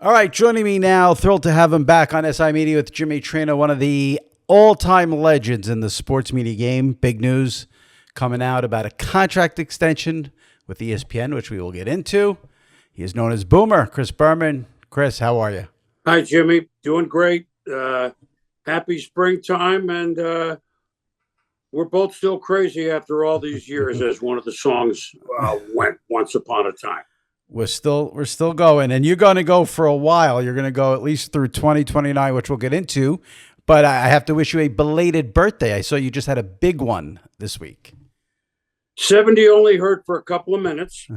All right, joining me now, thrilled to have him back on SI Media with Jimmy Traina, one of the all-time legends in the sports media game. Big news coming out about a contract extension with ESPN, which we will get into. He is known as Boomer, Chris Berman. Chris, how are you? Hi, Jimmy. Doing great. Happy springtime, and we're both still crazy after all these years, as one of the songs went, "Once Upon a Time." We're still going, and you're going to go for a while. You're going to go at least through 2029, which we'll get into. But I have to wish you a belated birthday. I saw you just had a big one this week. 70 only hurt for a couple of minutes.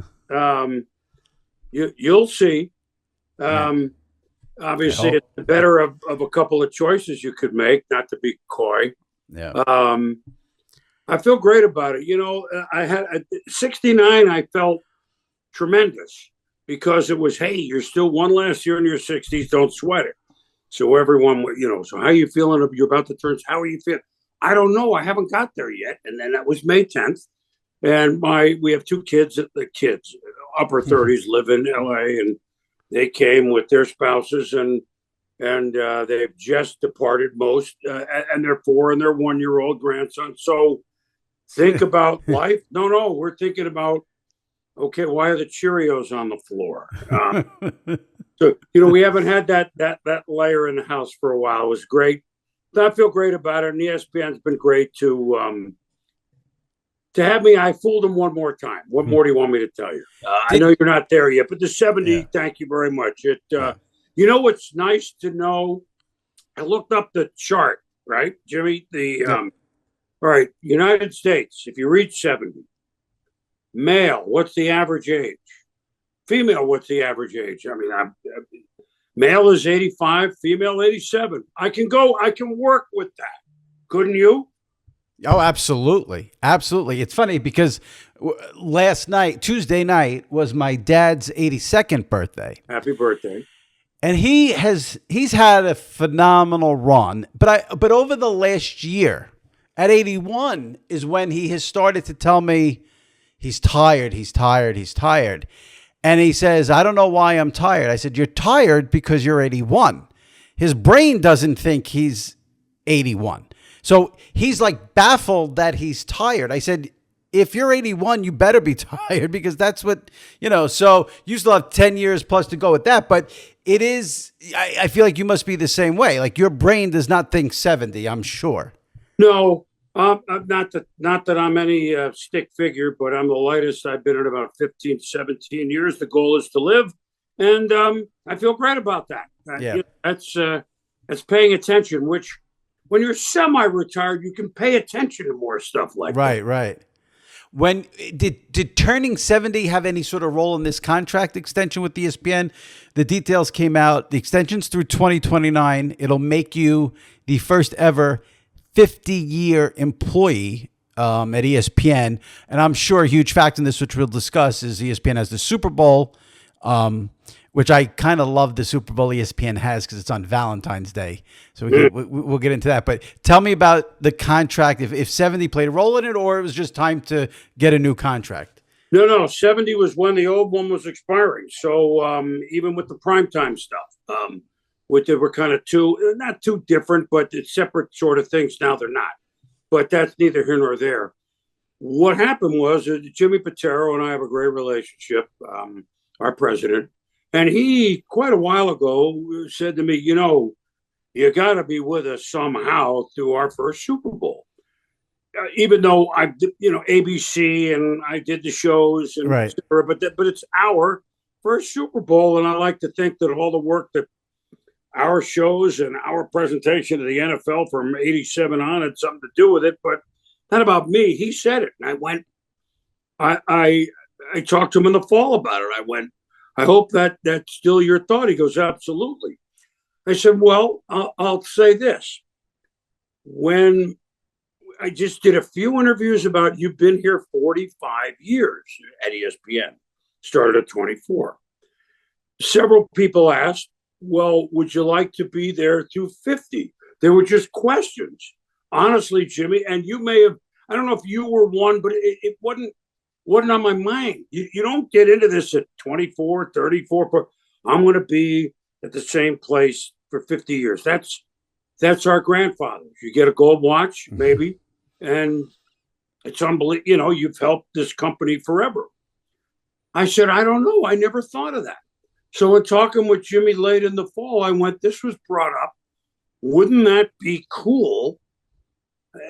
You'll see. Obviously, it's the better of a couple of choices you could make, not to be coy. Yeah. I feel great about it. You know, I had 69. I felt tremendous because it was, hey, you're still one last year in your 60s. Don't sweat it. So everyone, so how are you feeling? You're about to turn. How are you feeling? I don't know. I haven't got there yet. And then that was May 10th. And we have two kids, upper 30s, live in LA, and they came with their spouses, and they've just departed most, and their 4 and their 1-year-old grandson. So think about life. No, we're thinking about, okay, why are the Cheerios on the floor? So, we haven't had that layer in the house for a while. It was great. I feel great about it. And ESPN's been great to have me. I fooled them one more time. What more do you want me to tell you? I know you're not there yet, but the 70, thank you very much. You know what's nice to know? I looked up the chart, right, Jimmy? All right, United States, if you reach 70, male, what's the average age? Female, what's the average age? I mean, male is 85, female 87. I can work with that. Couldn't you? Oh, absolutely. Absolutely. It's funny because Tuesday night, was my dad's 82nd birthday. Happy birthday. And he's had a phenomenal run, but over the last year, at 81 is when he has started to tell me he's tired. And he says, I don't know why I'm tired. I said, you're tired because you're 81. His brain doesn't think he's 81. So he's like baffled that he's tired. I said, if you're 81, you better be tired because that's what, so you still have 10 years plus to go with that. But it is, I feel like you must be the same way. Like your brain does not think 70, I'm sure. No, not that I'm any stick figure, but I'm the lightest I've been in about 15, 17 years. The goal is to live. And I feel great about that. That's paying attention, which when you're semi-retired, you can pay attention to more stuff like that. Right. When did turning 70 have any sort of role in this contract extension with ESPN? The details came out. The extension's through 2029. It'll make you the first ever 50-year employee at ESPN. And I'm sure a huge factor in this, which we'll discuss, is ESPN has the Super Bowl, which I kind of love the Super Bowl ESPN has because it's on Valentine's Day. So we'll get into that. But tell me about the contract, if 70 played a role in it or it was just time to get a new contract. No, 70 was when the old one was expiring. So even with the PrimeTime stuff, which they were kind of not too different, but it's separate sort of things. Now they're not. But that's neither here nor there. What happened was Jimmy Patero and I have a great relationship, our president. And he, quite a while ago, said to me, you got to be with us somehow through our first Super Bowl. Even though I, ABC and I did the shows, and right. but it's our first Super Bowl. And I like to think that all the work that our shows and our presentation of the NFL from 87 on had something to do with it, but not about me. He said it. And I went, I talked to him in the fall about it. I went, I hope that's still your thought. He goes, absolutely. I said, well, I'll say this. When I just did a few interviews about, you've been here 45 years at ESPN, started at 24. Several people asked, well, would you like to be there through 50? They were just questions. Honestly, Jimmy, and you may have, I don't know if you were one, but it wasn't on my mind. You don't get into this at 24, 34. I'm going to be at the same place for 50 years. That's our grandfathers. You get a gold watch, maybe, and it's unbelievable. You know, you've helped this company forever. I said, I don't know. I never thought of that. So in talking with Jimmy late in the fall, I went, this was brought up. Wouldn't that be cool?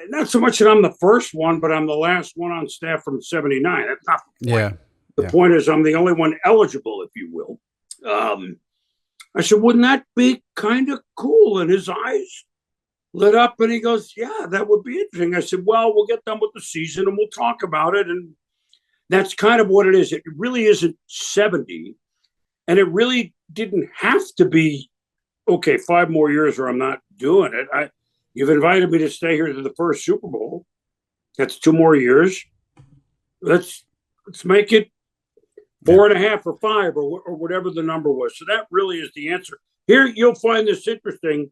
Not so much that I'm the first one, but I'm the last one on staff from 79. That's not the point. Yeah. The point is I'm the only one eligible, if you will. I said, wouldn't that be kind of cool? And his eyes lit up and he goes, yeah, that would be interesting. I said, well, we'll get done with the season and we'll talk about it. And that's kind of what it is. It really isn't 70. And it really didn't have to be, okay, 5 more years or I'm not doing it. You've invited me to stay here to the first Super Bowl. That's 2 more years. Let's make it 4.5 or 5 or whatever the number was. So that really is the answer. Here, you'll find this interesting.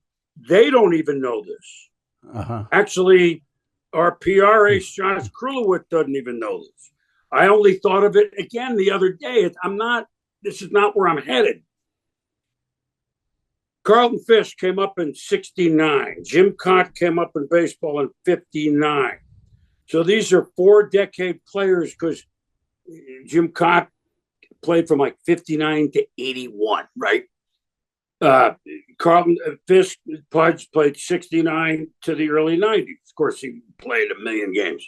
They don't even know this. Actually, our PR ace, Josh Krulowitz, doesn't even know this. I only thought of it again the other day. This is not where I'm headed. Carlton Fisk came up in 69. Jim Cott came up in baseball in 59. So these are 4-decade players because Jim Cott played from like 59 to 81, right? Carlton Fisk Pudge played 69 to the early 90s. Of course, he played 1 million games.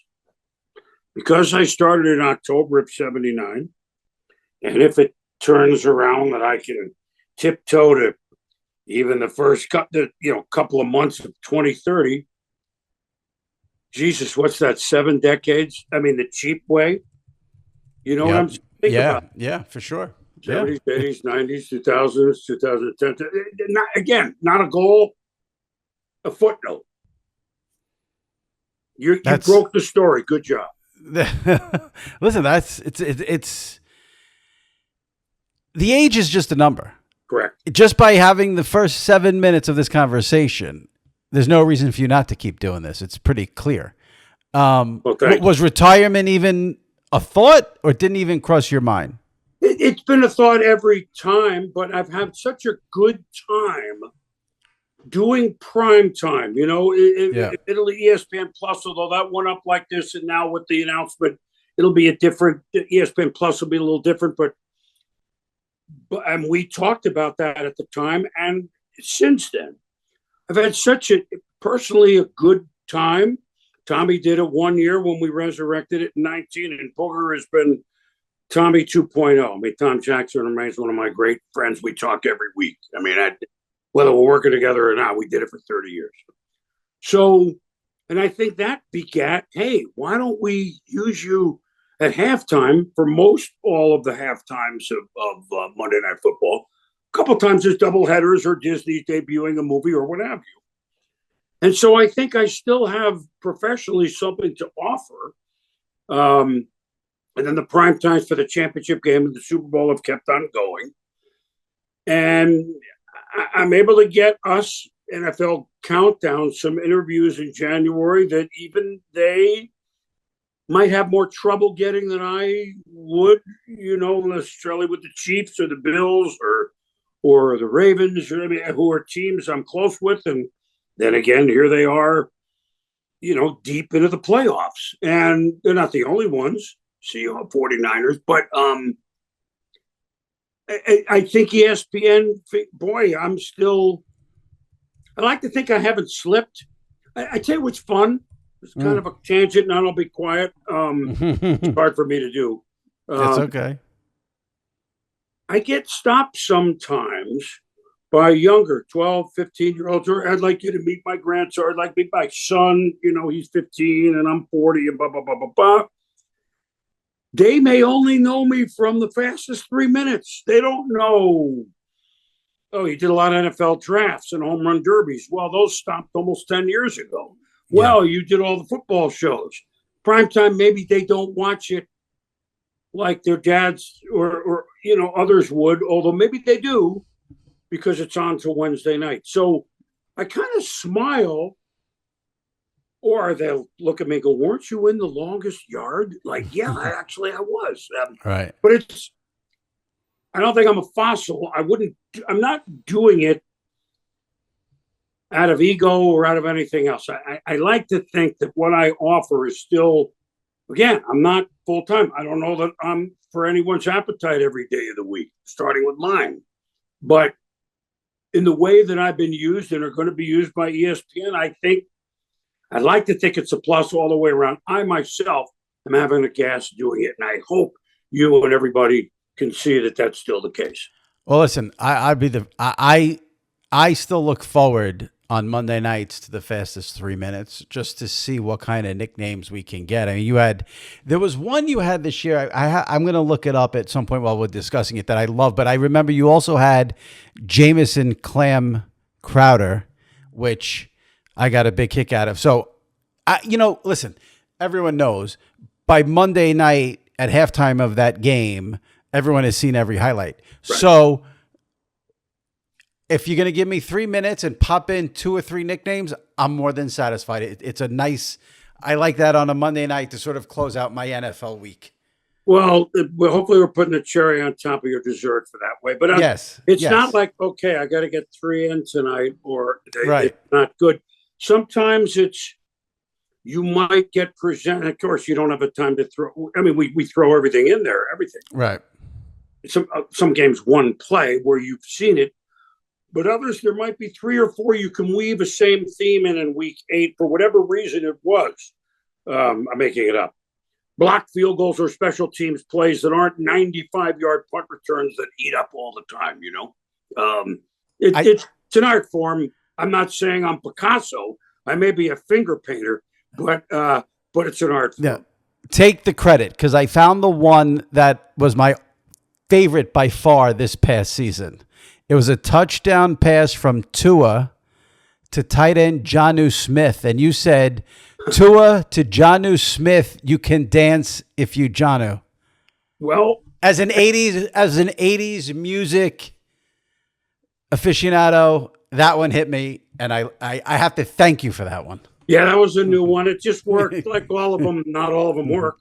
Because I started in October of 79, and if it turns around that I can tiptoe to even the first couple of months of 2030, Jesus, what's that, 7 decades? I mean, the cheap way. You know what I'm thinking about? Yeah, for sure. 70s, 80s, 90s, 2000s, 2010. Not a goal, a footnote. You broke the story. Good job. Listen, it's the age is just a number. Correct. Just by having the first 7 minutes of this conversation, there's no reason for you not to keep doing this. It's pretty clear. Was retirement even a thought or didn't even cross your mind? It's been a thought every time, but I've had such a good time doing prime time. You know, Italy ESPN Plus, although that went up like this, and now with the announcement, it'll be a different, ESPN Plus will be a little different, but and we talked about that at the time. And since then, I've had personally a good time. Tommy did it 1 year when we resurrected it in 19, and Booger has been Tommy 2.0. I mean, Tom Jackson remains one of my great friends. We talk every week. I mean, whether we're working together or not, we did it for 30 years. So, and I think that begat, hey, why don't we use you at halftime for all of the half times of Monday Night Football? A couple times as doubleheaders or Disney's debuting a movie or what have you. And so I think I still have professionally something to offer. And then the prime times for the championship game and the Super Bowl have kept on going. And I'm able to get us, NFL Countdown, some interviews in January that even they might have more trouble getting than I would, necessarily with the Chiefs or the Bills or the Ravens, who are teams I'm close with. And then again, here they are, deep into the playoffs. And they're not the only ones, 49ers. But I think ESPN, boy, I like to think I haven't slipped. I tell you what's fun. It's kind of a tangent, and I'll be quiet. It's hard for me to do. That's okay. I get stopped sometimes by younger 12, 15-year-olds, or I'd like you to meet my grandson, or I'd like to meet my son, he's 15 and I'm 40 and blah, blah, blah, blah, blah. They may only know me from the fastest 3 minutes. They don't know, you did a lot of NFL drafts and home run derbies. Well, those stopped almost 10 years ago. Well, you did all the football shows. Primetime, maybe they don't watch it like their dads or others would, although maybe they do because it's on till Wednesday night. So I kind of smile, or they'll look at me and go, weren't you in the longest yard? Like, yeah, I was. Right. But I don't think I'm a fossil. I'm not doing it out of ego or out of anything else. I like to think that what I offer is still, again, I'm not full time. I don't know that I'm for anyone's appetite every day of the week, starting with mine. But in the way that I've been used and are going to be used by ESPN, I'd like to think it's a plus all the way around. I myself am having a gas doing it, and I hope you and everybody can see that that's still the case. Well, listen, I still look forward on Monday nights to the fastest 3 minutes just to see what kind of nicknames we can get. I mean, there was one you had this year. I'm going to look it up at some point while we're discussing it that I love, but I remember you also had Jameson Clam Crowder, which I got a big kick out of. So, listen, everyone knows by Monday night at halftime of that game, everyone has seen every highlight. Right. So if you're going to give me 3 minutes and pop in 2 or 3 nicknames, I'm more than satisfied. It's a nice, I like that on a Monday night to sort of close out my NFL week. Well, hopefully we're putting a cherry on top of your dessert for that way. But it's not like, okay, I got to get 3 in tonight or it's not good. Sometimes you might get presented. Of course, you don't have a time to throw. I mean, we throw everything in there, everything. Right. Some games, one play where you've seen it. But others, there might be 3 or 4 you can weave a same theme in week 8 for whatever reason it was. I'm making it up. Blocked field goals or special teams plays that aren't 95-yard punt returns that eat up all the time, It's an art form. I'm not saying I'm Picasso. I may be a finger painter, but it's an art form. Yeah. Take the credit, because I found the one that was my favorite by far this past season. It was a touchdown pass from Tua to tight end Jonnu Smith. And you said, Tua to Jonnu Smith, you can dance if you Jonnu. Well, as an 80s music aficionado, that one hit me. And I have to thank you for that one. Yeah, that was a new one. It just worked like all of them. Not all of them work.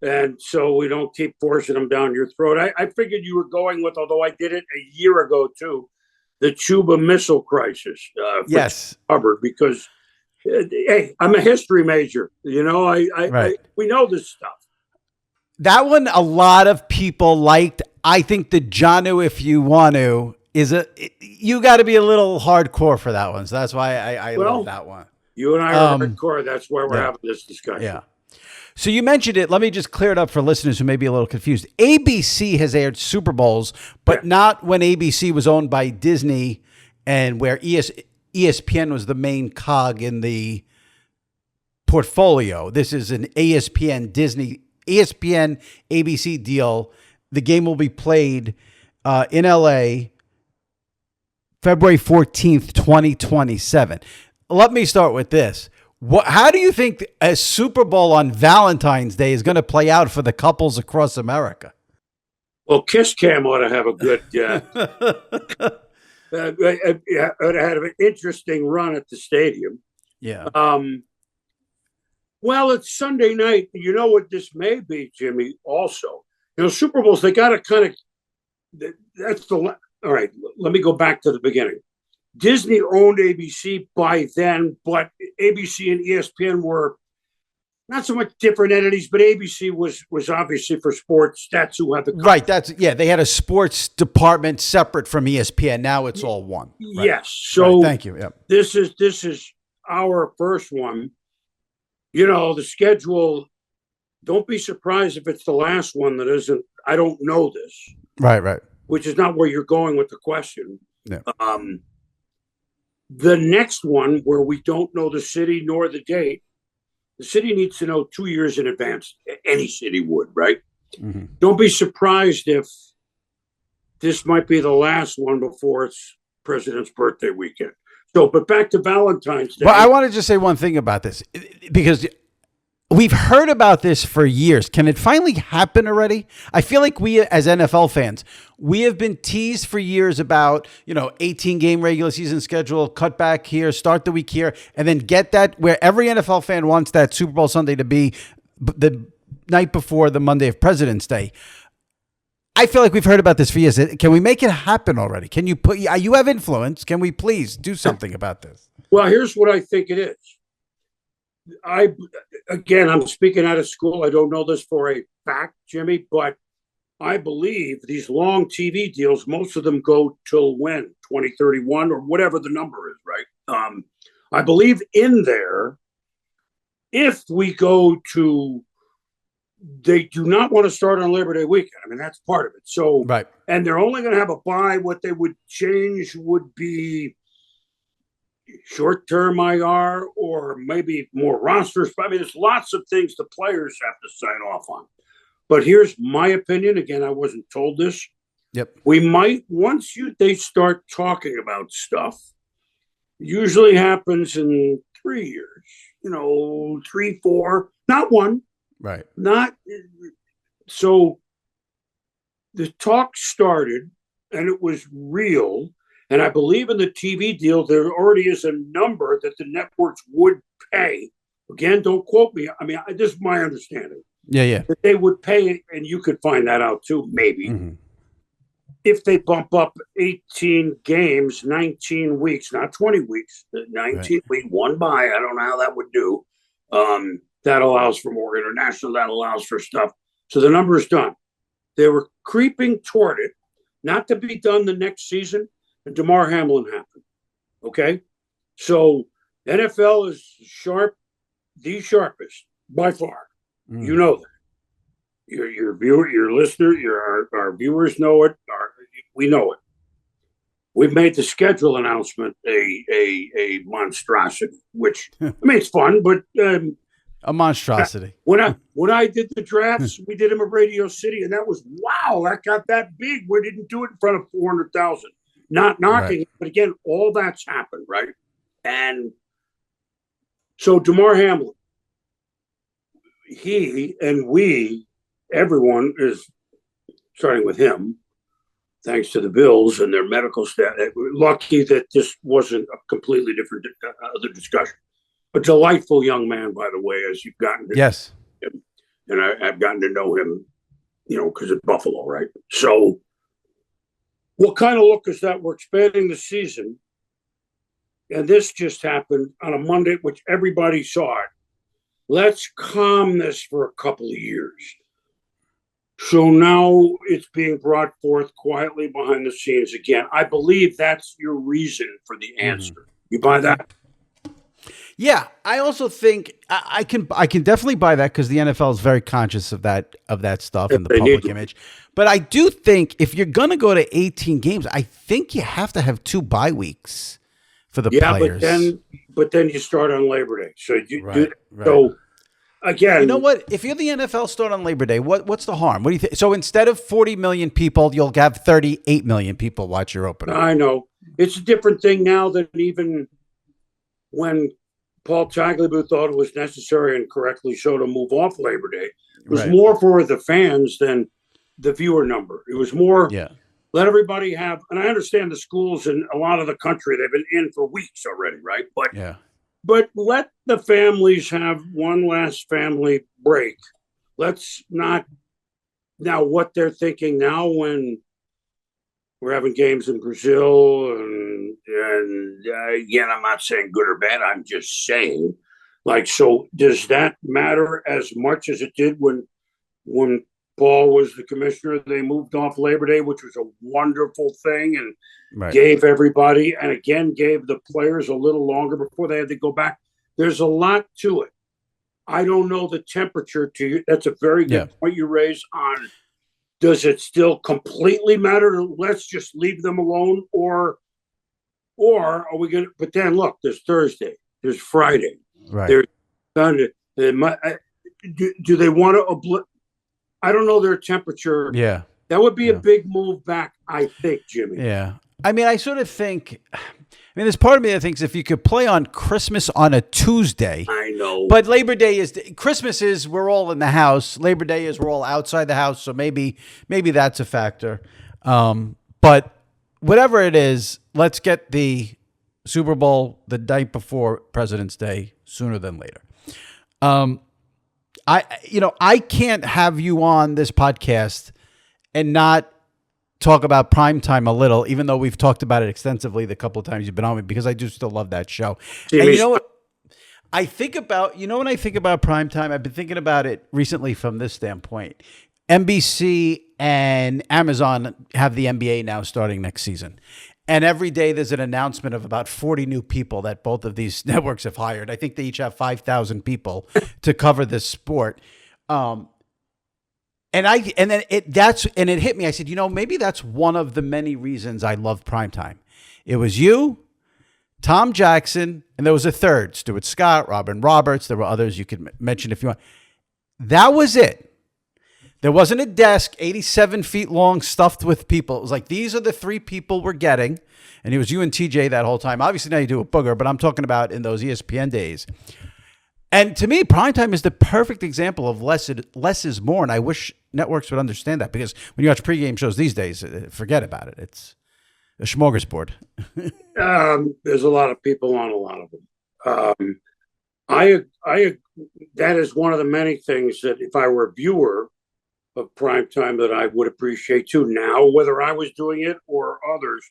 And so we don't keep forcing them down your throat. I figured you were going with, although I did it a year ago too, the Cuba Missile Crisis. Yes. Hubbard, because, hey, I'm a history major. We know this stuff. That one a lot of people liked. I think the Jonnu, if you want to, you got to be a little hardcore for that one. So that's why I love that one. You and I are hardcore. That's why we're having this discussion. Yeah. So you mentioned it. Let me just clear it up for listeners who may be a little confused. ABC has aired Super Bowls, but not when ABC was owned by Disney and where ESPN was the main cog in the portfolio. This is an ESPN ABC deal. The game will be played in LA February 14th, 2027. Let me start with this. How do you think a Super Bowl on Valentine's Day is going to play out for the couples across America? Well, Kiss Cam ought to have a good, ought to have an interesting run at the stadium. Yeah. Well, it's Sunday night. You know what this may be, Jimmy, also. Super Bowls, they got to kind of, all right, let me go back to the beginning. Disney owned ABC by then, but ABC and ESPN were not so much different entities, but ABC was obviously for sports. That's who had the right. They had a sports department separate from ESPN. Now it's all one. Right. Yes. So thank you. Yep. This is our first one. The schedule. Don't be surprised if it's the last one that isn't. I don't know this. Right. Which is not where you're going with the question. Yeah. The next one, where we don't know the city nor the date, the city needs to know 2 years in advance. Any city would, right? Mm-hmm. Don't be surprised if this might be the last one before it's President's birthday weekend. So, but back to Valentine's Day. Well, I want to just say one thing about this, because we've heard about this for years. Can it finally happen already? I feel like we, as NFL fans, we have been teased for years about, 18-game regular season schedule, cut back here, start the week here, and then get that where every NFL fan wants that Super Bowl Sunday to be the night before the Monday of President's Day. I feel like we've heard about this for years. Can we make it happen already? Can you you have influence. Can we please do something about this? Well, here's what I think it is. I'm speaking out of school. I don't know this for a fact, Jimmy, but I believe these long TV deals, most of them go till when? 2031 or whatever the number is, right? I believe in there, if we go to, they do not want to start on Labor Day weekend. I mean, that's part of it. So, right. And they're only going to have a bye. What they would change would be short-term IR or maybe more rosters. I mean, there's lots of things the players have to sign off on. But here's my opinion. Again, I wasn't told this. Yep. We might, once they start talking about stuff, usually happens in 3 years, 3, 4, not one. Right. Not so the talk started and it was real. And I believe in the TV deal, there already is a number that the networks would pay. Again, don't quote me. I mean, this is my understanding. Yeah. That they would pay, and you could find that out too, maybe. If they bump up 18 games, 19 weeks, not 20 weeks, 19 week, one bye. I don't know how that would do. That allows for more international. That allows for stuff. So the number is done. They were creeping toward it, not to be done the next season. And DeMar Hamlin happened. Okay? So NFL is sharp, the sharpest by far. You know that. Your viewer, your listener, our viewers know it. We know it. We've made the schedule announcement a monstrosity, which I mean it's fun, but a monstrosity. When I did the drafts, we did them at Radio City, and that was wow, that got that big. We didn't do it in front of 400,000. Not knocking, but again, all that's happened, right? And so DeMar Hamlin, he and we, everyone is starting with him, thanks to the Bills and their medical staff. We're lucky that this wasn't a completely different other discussion. A delightful young man, by the way, as you've gotten to know him. And I've gotten to know him, because of Buffalo, right? So what kind of look is that? We're expanding the season. And this just happened on a Monday, which everybody saw it. Let's calm this for a couple of years. So now it's being brought forth quietly behind the scenes again. I believe that's your reason for the answer. You buy that? Yeah, I also think I can definitely buy that because the NFL is very conscious of that stuff and the public image. But I do think if you're going to go to 18 games, I think you have to have 2 bye weeks for the players. But then you start on Labor Day. So so again, you know what? If you're the NFL, start on Labor Day. What's the harm? What do you think? So instead of 40 million people, you'll have 38 million people watch your opener. I know it's a different thing now than even when Paul Tagliabue thought it was necessary, and correctly so, to move off Labor Day. It was more for the fans than the viewer number. It was more let everybody have, and I understand the schools in a lot of the country, they've been in for weeks already, right? But let the families have one last family break. Let's not, now what they're thinking now when we're having games in Brazil and again, I'm not saying good or bad. I'm just saying, so does that matter as much as it did when Paul was the commissioner? They moved off Labor Day, which was a wonderful thing, and gave everybody, and again, gave the players a little longer before they had to go back. There's a lot to it. I don't know the temperature to you. That's a very good point you raise on, does it still completely matter? Let's just leave them alone, or are we going to? But then look, there's Thursday, there's Friday, there's Sunday. Do they want to? I don't know their temperature. Yeah, that would be a big move back, I think, Jimmy. Yeah, I mean, I sort of think. There's part of me that thinks if you could play on Christmas on a Tuesday. I know. But Labor Day is, Christmas is we're all in the house. Labor Day is we're all outside the house. So maybe that's a factor. But whatever it is, let's get the Super Bowl the night before President's Day sooner than later. I can't have you on this podcast and not talk about primetime a little, even though we've talked about it extensively the couple of times you've been on me, because I do still love that show. And you know what? I think about, when I think about primetime, I've been thinking about it recently from this standpoint. NBC and Amazon have the NBA now starting next season. And every day there's an announcement of about 40 new people that both of these networks have hired. I think they each have 5,000 people to cover this sport. And it hit me. I said, maybe that's one of the many reasons I love primetime. It was you, Tom Jackson, and there was a third, Stuart Scott, Robin Roberts. There were others you could mention if you want. That was it. There wasn't a desk 87 feet long stuffed with people. It was like, these are the three people we're getting. And it was you and TJ that whole time. Obviously now you do a Booger, but I'm talking about in those ESPN days. And to me, primetime is the perfect example of less is more. And I wish networks would understand that, because when you watch pregame shows these days, forget about it. It's a smorgasbord. There's a lot of people on a lot of them. That is one of the many things that if I were a viewer of primetime that I would appreciate too. Now, whether I was doing it or others,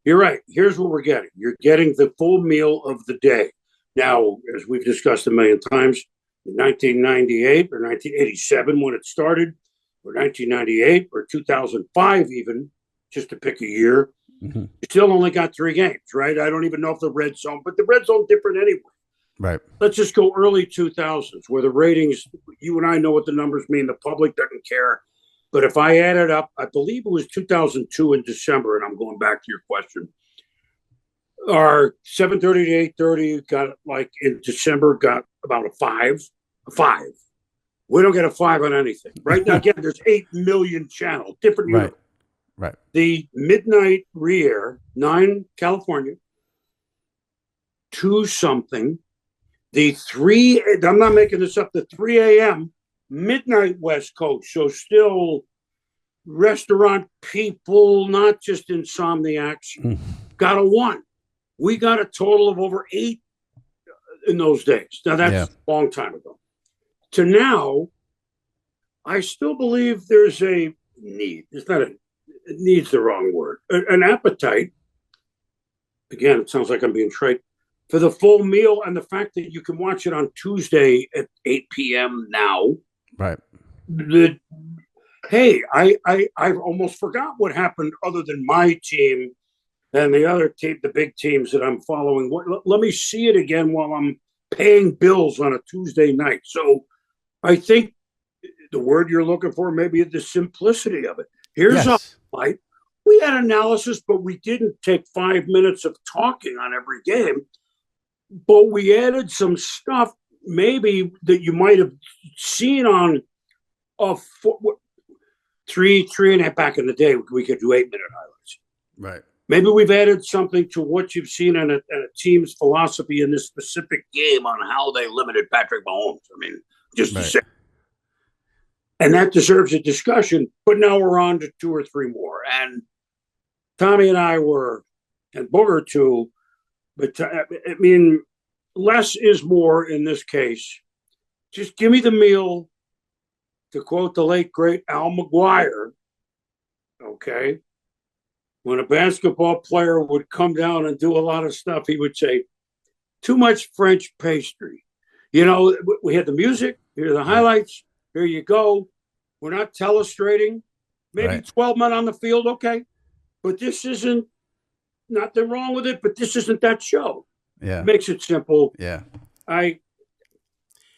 you're right. Here's what we're getting. You're getting the full meal of the day. Now, as we've discussed a million times, in 1998 or 1987 when it started, or 1998 or 2005 even, just to pick a year, you still only got 3 games, right? I don't even know if the red zone, but the red zone different anyway. Right. Let's just go early 2000s where the ratings, you and I know what the numbers mean. The public doesn't care. But if I added up, I believe it was 2002 in December, and I'm going back to your question. Our 7:30 to 8:30 got, like in December, got about a 5. A 5. We don't get a 5 on anything. Right now, again, there's 8 million channels, different right. universe. Right. The midnight re-air, 9 California, 2 something. The 3, I'm not making this up, the 3 a.m. midnight West Coast. So still restaurant people, not just insomniacs, got a 1. We got a total of over 8 in those days. Now, that's a long time ago. To now, I still believe there's a need. It's not need's the wrong word. An appetite. Again, it sounds like I'm being trite. For the full meal and the fact that you can watch it on Tuesday at 8 p.m. now. Right. I've almost forgot what happened other than my team and the other team, the big teams that I'm following. Let me see it again while I'm paying bills on a Tuesday night. So I think the word you're looking for, maybe the simplicity of it. Here's a fight. We had analysis, but we didn't take 5 minutes of talking on every game. But we added some stuff maybe that you might have seen on three and a half back in the day. We could do 8-minute highlights. Right. Maybe we've added something to what you've seen in a team's philosophy in this specific game on how they limited Patrick Mahomes. I mean, just to say. And that deserves a discussion. But now we're on to 2 or 3 more. And Tommy and I were, and Booger too, but I mean, less is more in this case. Just give me the meal, to quote the late, great Al McGuire, okay? When a basketball player would come down and do a lot of stuff, he would say, too much French pastry. You know, we had the music, here are the highlights, here you go. We're not telestrating. Maybe 12 men on the field, okay. But this isn't, nothing wrong with it, but this isn't that show. Yeah. Makes it simple. Yeah. I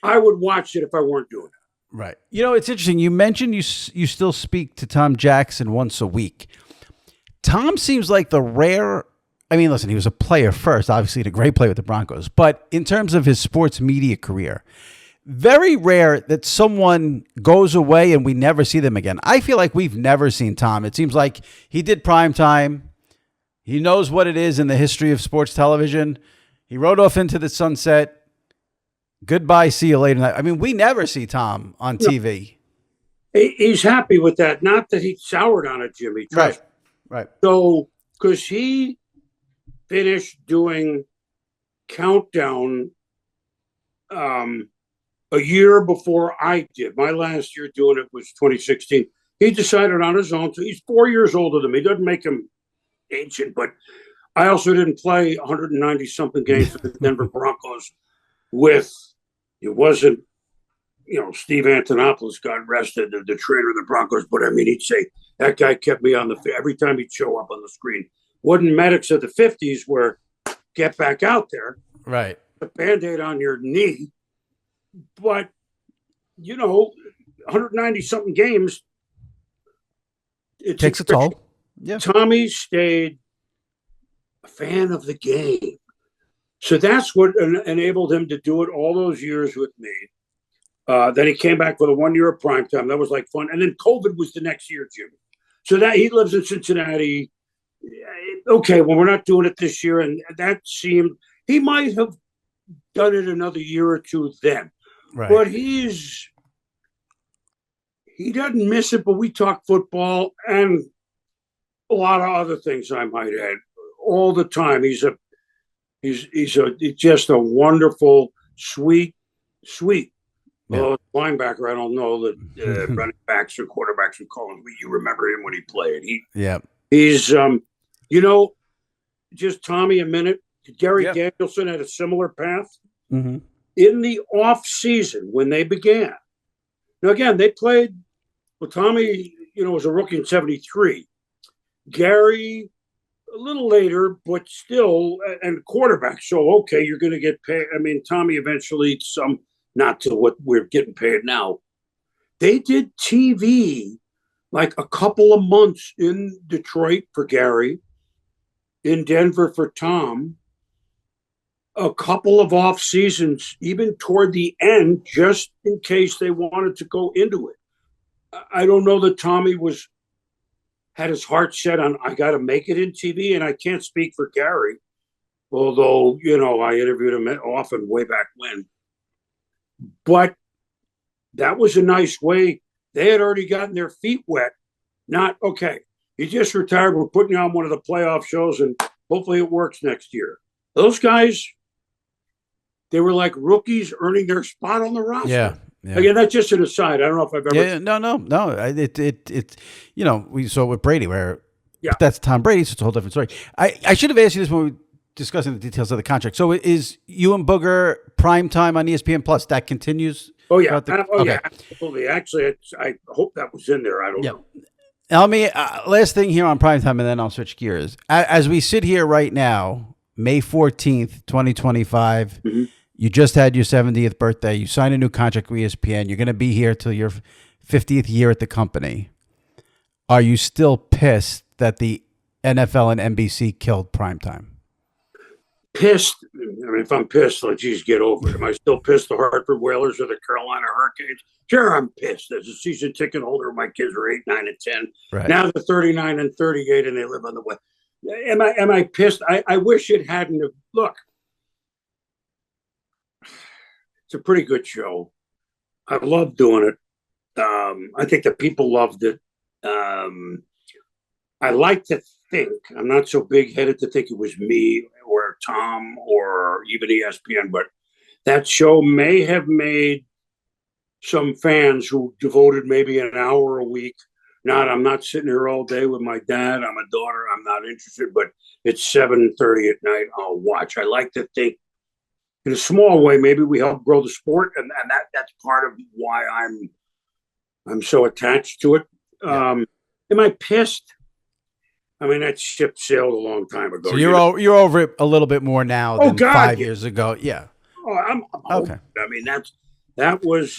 would watch it if I weren't doing it. Right. You know, it's interesting. You mentioned you still speak to Tom Jackson once a week. Tom seems like the rare, I mean, listen, he was a player first, obviously, a great player with the Broncos, but in terms of his sports media career, very rare that someone goes away and we never see them again. I feel like we've never seen Tom. It seems like he did primetime. He knows what it is in the history of sports television. He rode off into the sunset. Goodbye, see you later. I mean, we never see Tom on TV. He's happy with that. Not that he soured on it, Jimmy. Right. So, because he finished doing Countdown a year before I did. My last year doing it was 2016. he decided on his own. So he's 4 years older than me. Doesn't make him ancient, but I also didn't play 190 something games for the Denver Broncos it wasn't, Steve Antonopoulos got arrested, the trainer of the Broncos. But I mean, he'd say that guy kept me on every time he'd show up on the screen. Wasn't medics of the 50s where get back out there. Right. A Band-Aid on your knee. But, 190 something games. It takes a toll. Yeah. Tommy stayed a fan of the game. So that's what enabled him to do it all those years with me. Then he came back for the 1 year of primetime. That was like fun. And then COVID was the next year, Jimmy. So that he lives in Cincinnati. Okay, well, we're not doing it this year. And that seemed, he might have done it another year or two then. Right. But he doesn't miss it, but we talk football and a lot of other things, I might add, all the time. He's just a wonderful, sweet linebacker. I don't know that running backs or quarterbacks would call him. You remember him when he played. He's just Tommy a minute. Gary Danielson had a similar path. Mm-hmm. In the off season when they began. Now again, they played. Well, Tommy, was a rookie in '73. Gary, a little later, but still, and quarterback. So, okay, you're going to get paid. I mean, Tommy eventually not to what we're getting paid now. They did TV like a couple of months in Detroit for Gary, in Denver for Tom, a couple of off seasons, even toward the end, just in case they wanted to go into it. I don't know that Tommy had his heart set on, I got to make it in TV, and I can't speak for Gary, although, I interviewed him often way back when. But that was a nice way. They had already gotten their feet wet. Not, okay, you just retired. We're putting you on one of the playoff shows, and hopefully it works next year. Those guys, they were like rookies earning their spot on the roster. Yeah. Again, that's just an aside. I don't know if I've ever. Yeah, no. We saw it with Brady, where if that's Tom Brady, so it's a whole different story. I should have asked you this when we were discussing the details of the contract. So is you and Booger primetime on ESPN Plus that continues? Oh yeah, yeah, absolutely. Actually, I hope that was in there. I don't know. Now, let me last thing here on primetime, and then I'll switch gears. As we sit here right now, May 14th, 2025. Mm-hmm. You just had your 70th birthday. You signed a new contract with ESPN. You're going to be here till your 50th year at the company. Are you still pissed that the NFL and NBC killed primetime? Pissed? I mean, if I'm pissed, let's just get over it. Am I still pissed the Hartford Whalers or the Carolina Hurricanes? Sure, I'm pissed. As a season ticket holder, my kids are 8, 9, and 10. Right. Now they're 39 and 38, and they live on the West. Am I pissed? I wish it hadn't. Look. It's a pretty good show. I love doing it. I think the people loved it. I like to think, I'm not so big-headed to think it was me or Tom or even ESPN, but that show may have made some fans who devoted maybe an hour a week. I'm not sitting here all day with my dad. I'm a daughter. I'm not interested, but it's 7:30 at night. I'll watch. I like to think in a small way, maybe we help grow the sport, and that's part of why I'm so attached to it. Am I pissed? I mean, that ship sailed a long time ago. So you're over it a little bit more now than 5 years ago. Yeah. Oh, I'm okay. I mean, that was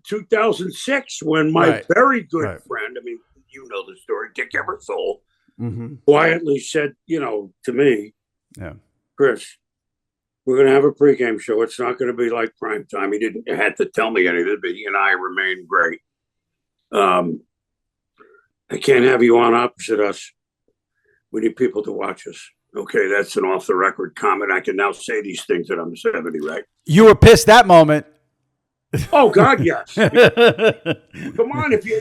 2006 when my very good friend, I mean, you know the story, Dick Ebersole, quietly said, to me, Chris, we're going to have a pregame show. It's not going to be like primetime. He didn't have to tell me anything, but he and I remain great. I can't have you on opposite us. We need people to watch us. Okay, that's an off-the-record comment. I can now say these things that I'm 70, right? You were pissed that moment. Oh, God, yes. Come on, if you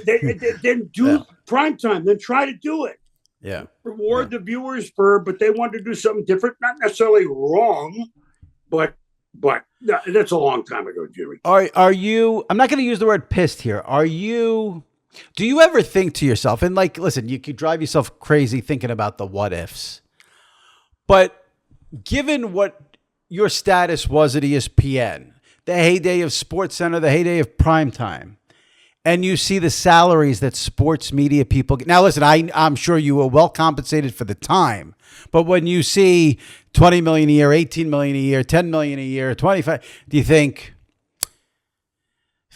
then do primetime, then try to do it. Yeah. Reward the viewers but they want to do something different. Not necessarily wrong, but that's a long time ago, Jimmy. Are you? I'm not going to use the word pissed here. Are you Do you ever think to yourself, and like, listen, you could drive yourself crazy thinking about the what ifs, but given what your status was at ESPN, the heyday of SportsCenter, the heyday of PrimeTime, and you see the salaries that sports media people get. Now, listen, I'm sure you were well compensated for the time, but when you see 20 million a year, 18 million a year, 10 million a year, 25, do you think,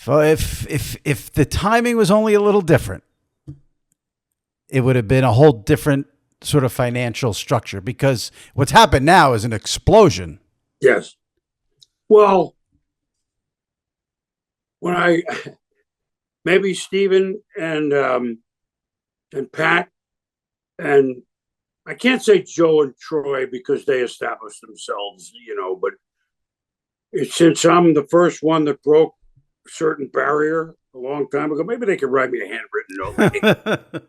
if the timing was only a little different, it would have been a whole different sort of financial structure? Because what's happened now is an explosion. Yes. Well, maybe Steven and Pat, and I can't say Joe and Troy because they established themselves, but since I'm the first one that broke a certain barrier a long time ago, maybe they could write me a handwritten note.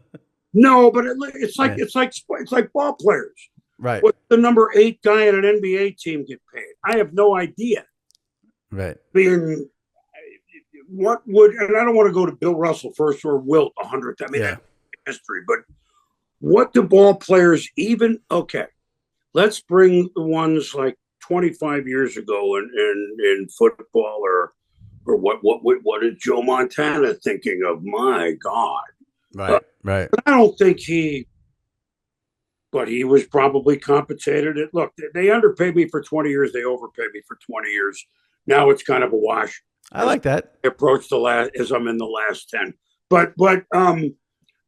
No, but it's like ball players. Right. What the number 8 guy on an NBA team get paid? I have no idea. Right. What would, and I don't want to go to Bill Russell first or Wilt 100th. I mean, that's history, but what do ball players even, okay, let's bring the ones like 25 years ago in football or what is Joe Montana thinking of? My God. Right. Right. I don't think but he was probably compensated. Look, they underpaid me for 20 years. They overpaid me for 20 years. Now it's kind of a wash. I like that. I approach the last as I'm in the last 10. But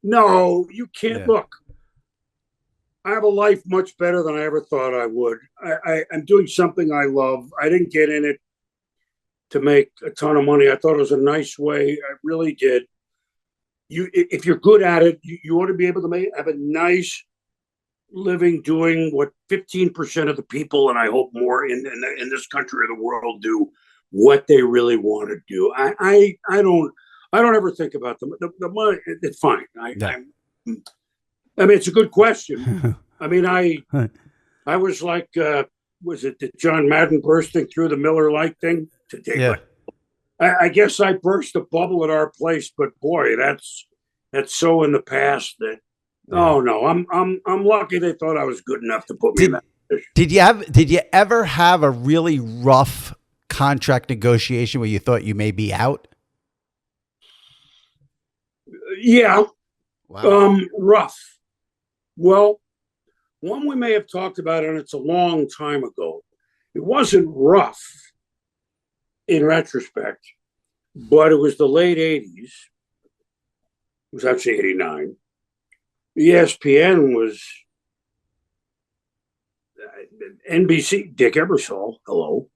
no, you can't. Look, I have a life much better than I ever thought I would. I'm doing something I love. I didn't get in it to make a ton of money. I thought it was a nice way. I really did. If you're good at it, you ought to be able to have a nice living doing what 15% of the people, and I hope more in this country or the world, do what they really want to do. I don't ever think about the money. It's fine. I mean, it's a good question. I mean, I was like, was it the John Madden bursting through the Miller Lite thing today? Yeah. I guess I burst a bubble at our place, but boy, that's so in the past that. Oh no, I'm lucky they thought I was good enough to put me in that position. Did you ever have a really rough contract negotiation where you thought you may be out? Yeah. Wow. Rough. Well, one we may have talked about, and it's a long time ago. It wasn't rough in retrospect, but it was the late 80s. It was actually 89. ESPN was NBC. Dick Ebersol, hello,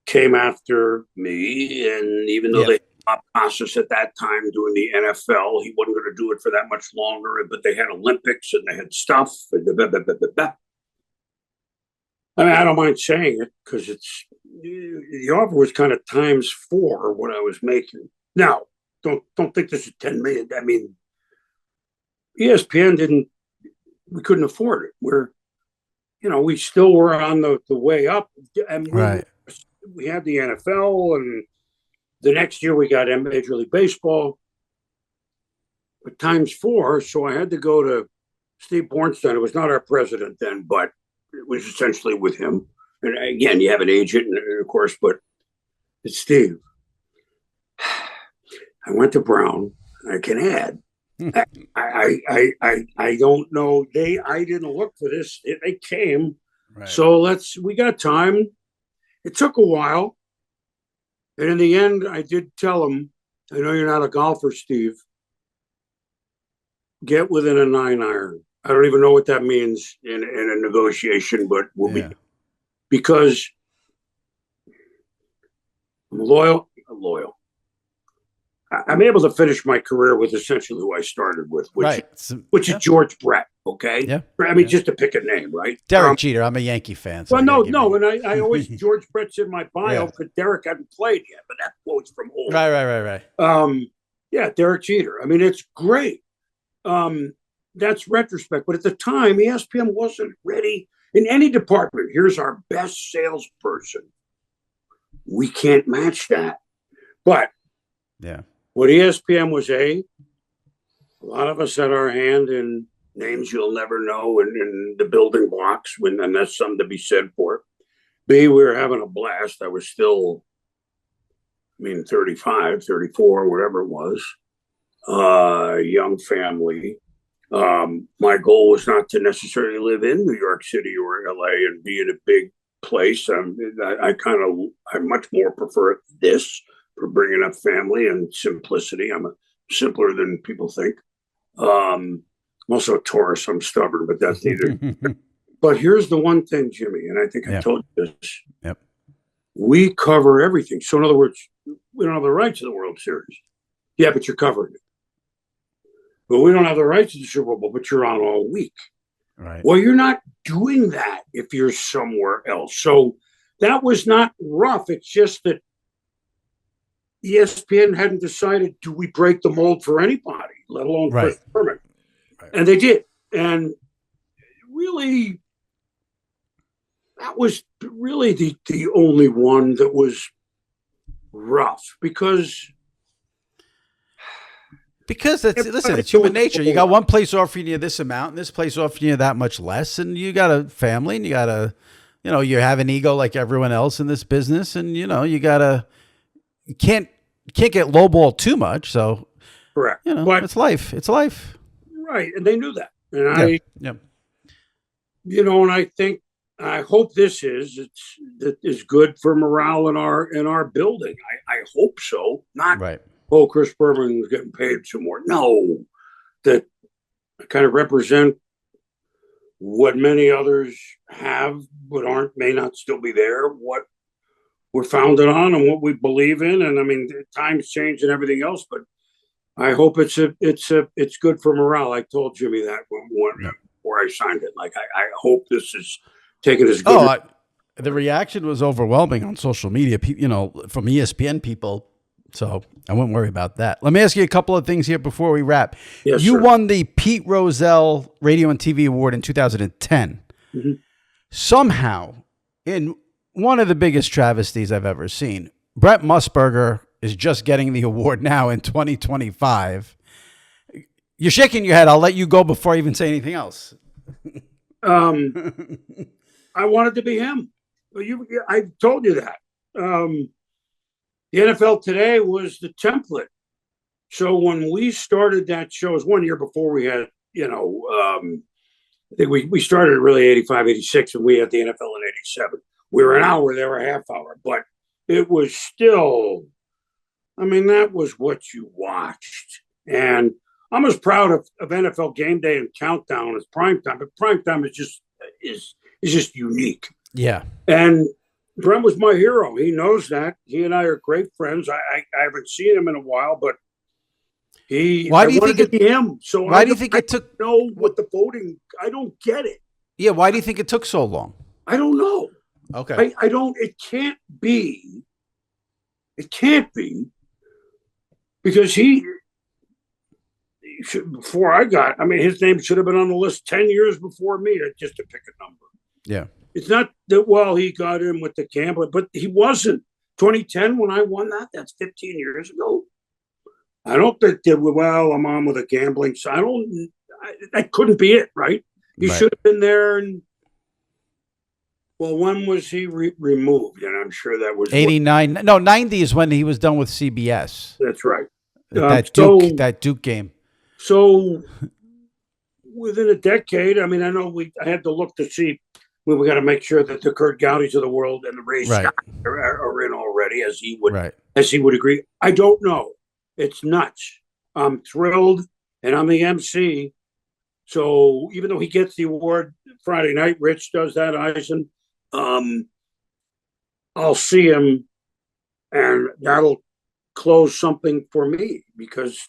came after me, and even though they stopped Costas at that time doing the NFL, he wasn't going to do it for that much longer. But they had Olympics and they had stuff. I mean, I don't mind saying it because the offer was kind of times 4 what I was making. Now, don't think this is 10 million. I mean, ESPN we couldn't afford it. We still were on the way up. And we had the NFL, and the next year we got Major League Baseball. But times 4, so I had to go to Steve Bornstein. It was not our president then, but it was essentially with him. And again, you have an agent, of course, but it's Steve. I went to Brown. I can add. I don't know. I didn't look for this. They came. Right. So we got time. It took a while. And in the end, I did tell him, I know you're not a golfer, Steve. Get within a 9-iron. I don't even know what that means in a negotiation, but we'll be, because I'm loyal. I'm able to finish my career with essentially who I started with, which is George Brett. Okay. Yeah. I mean, just to pick a name, right? Derek Jeter. I'm a Yankee fan. So well, no. And I always, George Brett's in my bio because Derek hadn't played yet, but that quote's from old. Right. Yeah. Derek Jeter. I mean, it's great. That's retrospect. But at the time, ESPN wasn't ready in any department. Here's our best salesperson. We can't match that. But What ESPN was a lot of us had our hand in names you'll never know and the building blocks, and that's something to be said for it. B, we were having a blast. I was still, 35, 34, whatever it was, young family. My goal was not to necessarily live in New York City or LA and be in a big place. I much more prefer this for bringing up family and simplicity. I'm simpler than people think. I'm also a Taurus. I'm stubborn, but that's neither. But here's the one thing, Jimmy, and I think I told you this. Yep. We cover everything. So in other words, we don't have the rights to the World Series. Yeah, but you're covering it. But we don't have the rights to the Super Bowl, but you're on all week. Right. Well, you're not doing that if you're somewhere else. So that was not rough. It's just that ESPN hadn't decided, do we break the mold for anybody, let alone Chris Berman. Right. And they did. And really, that was really the only one that was rough because it's human nature. You got one place offering you this amount and this place offering you that much less, and you got a family and you got a, you have an ego like everyone else in this business, and you can't get lowballed too much. So correct, but it's life. It's life, right? And they knew that, and and I hope this is good for morale in our building. I hope so. Not right. Oh, Chris Berman was getting paid some more. No, that kind of represent what many others have, but may not still be there. What we're founded on and what we believe in, and times change and everything else. But I hope it's good for morale. I told Jimmy that before I signed it. Like I hope this is taken as good. The reaction was overwhelming on social media. From ESPN people. So I wouldn't worry about that. Let me ask you a couple of things here before we wrap. Yes, you sir. won the Pete Rozelle Radio and TV Award in 2010. Mm-hmm. Somehow, in one of the biggest travesties I've ever seen, Brent Musburger is just getting the award now in 2025. You're shaking your head. I'll let you go before I even say anything else. I wanted to be him. I told you that. The NFL Today was the template. So when we started that show, it was 1 year before we had, I think we started really 85, 86, and we had the NFL in 87. We were an hour, they were a half hour, but it was still, that was what you watched. And I'm as proud of NFL Game Day and Countdown as PrimeTime, but PrimeTime is just unique. Yeah. And Brent was my hero. He knows that. He and I are great friends. I haven't seen him in a while, but why do you think it be him? So why do you think it took? No, what the voting? I don't get it. Yeah, why do you think it took so long? I don't know. Okay, I don't. It can't be. It can't be because before I got. His name should have been on the list 10 years before me, just to pick a number. Yeah. It's not that, he got in with the gambling, but he wasn't. 2010, when I won that's 15 years ago. I don't think that, I'm on with a gambling. So that couldn't be it, right? He should have been there. And, when was he removed? And I'm sure that was 89. No, 90 is when he was done with CBS. That's right. That Duke game. So within a decade, I know I had to look to see. We got to make sure that the Kurt Gowdies of the world and the Ray Scott are in already, as he would agree. I don't know. It's nuts. I'm thrilled, and I'm the MC. So even though he gets the award Friday night, Rich does that, Eisen, I'll see him, and that'll close something for me because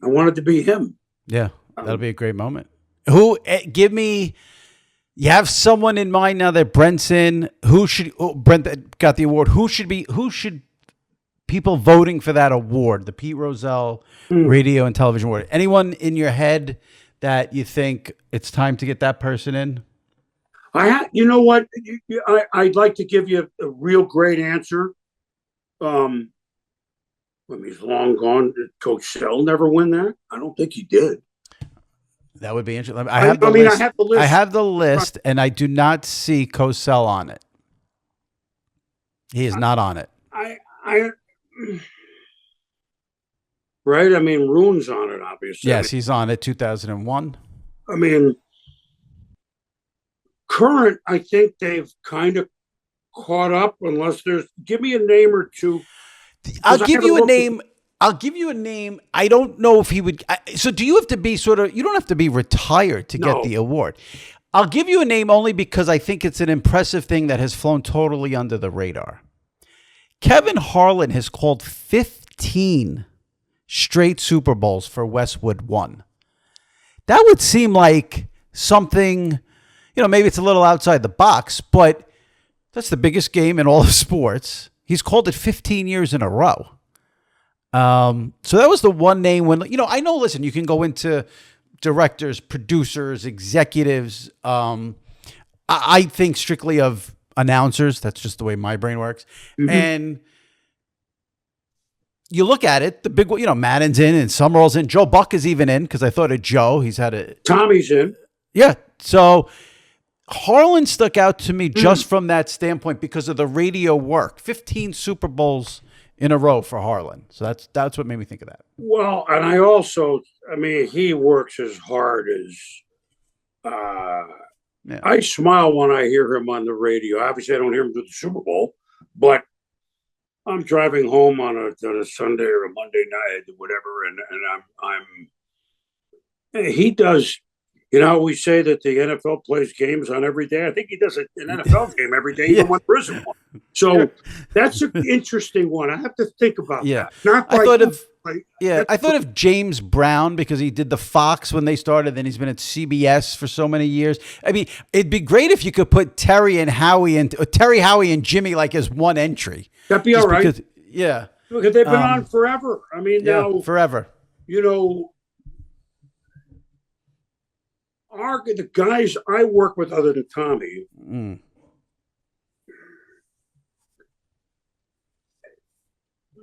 I wanted to be him. Yeah, that'll be a great moment. You have someone in mind now that Brent's in. Brent that got the award? Who should people voting for that award, the Pete Rozelle Radio and Television Award? Anyone in your head that you think it's time to get that person in? You know what? I'd like to give you a real great answer. I mean, he's long gone. Did Coach Sal never win that? I don't think he did. That would be interesting. I have the I mean, list. I have the list. I have the list, and I do not see Cosell on it. He is not on it. Right? I mean, Rune's on it, obviously. Yes, he's on it. 2001. I mean, current. I think they've kind of caught up. Unless there's, give me a name or two. I'll give you a name. I'll give you a name. I don't know if he would. So do you have to be sort of, you don't have to be retired to get the award. I'll give you a name only because I think it's an impressive thing that has flown totally under the radar. Kevin Harlan has called 15 straight Super Bowls for Westwood One. That would seem like something, maybe it's a little outside the box, but that's the biggest game in all of sports. He's called it 15 years in a row. So that was the one name when, I know, listen, you can go into directors, producers, executives. I think strictly of announcers. That's just the way my brain works. Mm-hmm. And you look at it, the big, Madden's in and Summerall's in. Joe Buck is even in because I thought of Joe. He's had a... Tommy's in. Yeah. So Harlan stuck out to me just from that standpoint because of the radio work. 15 Super Bowls in a row for Harlan. So that's what made me think of that. Well, and I also, he works as hard as, I smile when I hear him on the radio. Obviously, I don't hear him do the Super Bowl, but I'm driving home on a Sunday or a Monday night, whatever, and he does. We say that the NFL plays games on every day. I think he does an NFL game every day, even when there isn't one. So that's an interesting one. I have to think about that. I thought of James Brown because he did the Fox when they started. Then he's been at CBS for so many years. I mean, it'd be great if you could put Terry, Howie, and Jimmy like as one entry. That'd be all right. Because they've been on forever. I mean, now forever. The guys I work with, other than Tommy,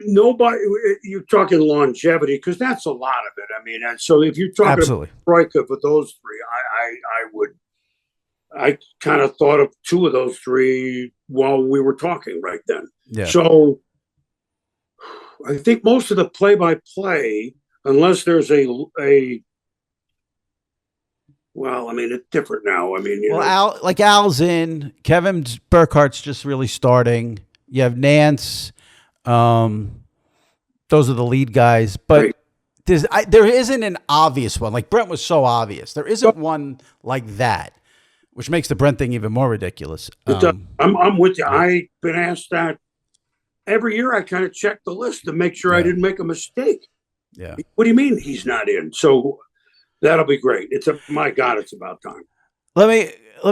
nobody. You're talking longevity because that's a lot of it. I mean, and so if you're talking about Troika for those three, I kind of thought of two of those three while we were talking right then. Yeah. So I think most of the play-by-play, unless there's well, it's different now. Al's in. Kevin Burkhardt's just really starting. You have Nance. Those are the lead guys. But there isn't an obvious one. Like Brent was so obvious. There isn't one like that, which makes the Brent thing even more ridiculous. I'm with you. I've been asked that every year. I kind of check the list to make sure I didn't make a mistake. Yeah. What do you mean he's not in? So that'll be great. My God, it's about time. Let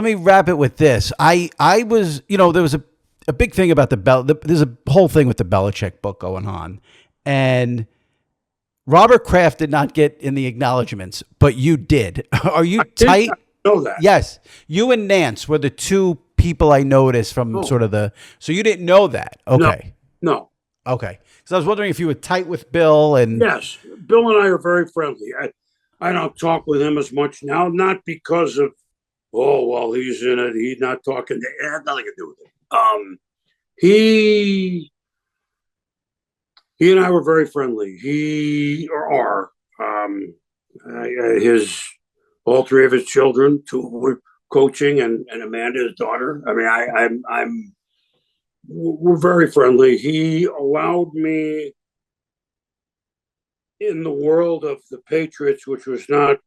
me wrap it with this. I was, there was a big thing about there's a whole thing with the Belichick book going on, and Robert Kraft did not get in the acknowledgments, but you did. Are you tight? I know that. Yes, you and Nance were the two people I noticed from sort of so you didn't know that. Okay. No. Okay. So I was wondering if you were tight with Bill and. Yes, Bill and I are very friendly. I don't talk with him as much now, not because of, he's in it. He's not talking. It had nothing to do with it. He and I were very friendly. All three of his children, two were coaching, and Amanda, his daughter. We're very friendly. He allowed me in the world of the Patriots, which was not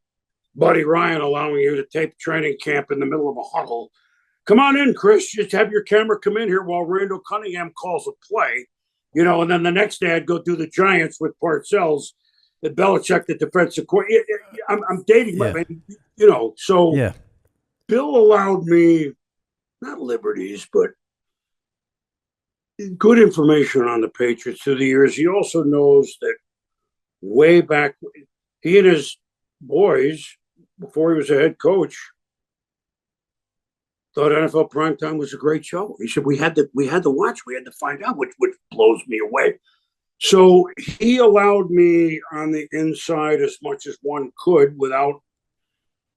Buddy Ryan allowing you to tape training camp in the middle of a huddle. Come on in, Chris. Just have your camera come in here while Randall Cunningham calls a play, and then the next day I'd go do the Giants with Parcells and Belichick, the defensive coordinator. I'm dating my man, so Bill allowed me, not liberties, but good information on the Patriots through the years. He also knows that way back, he and his boys, before he was a head coach, thought NFL PrimeTime was a great show. He said we had to watch, we had to find out, which blows me away. So he allowed me on the inside as much as one could without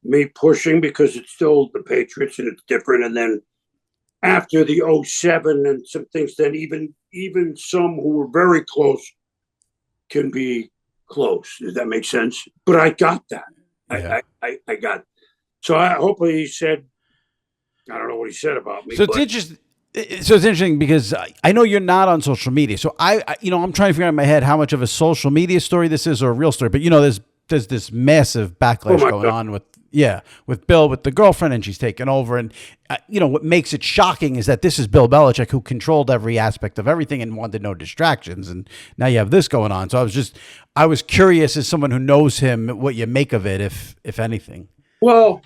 me pushing, because it's still the Patriots and it's different. And then after the '07 and some things, then even some who were very close can be close. Does that make sense? But I got that. Yeah. I got. So hopefully he said, I don't know what he said about me. So it's interesting. So it's interesting because I know you're not on social media. So I'm trying to figure out in my head how much of a social media story this is or a real story. But there's this massive backlash going on with Bill, with the girlfriend, and she's taken over. And what makes it shocking is that this is Bill Belichick, who controlled every aspect of everything and wanted no distractions. And now you have this going on. So I was curious, as someone who knows him, what you make of it, if anything. Well,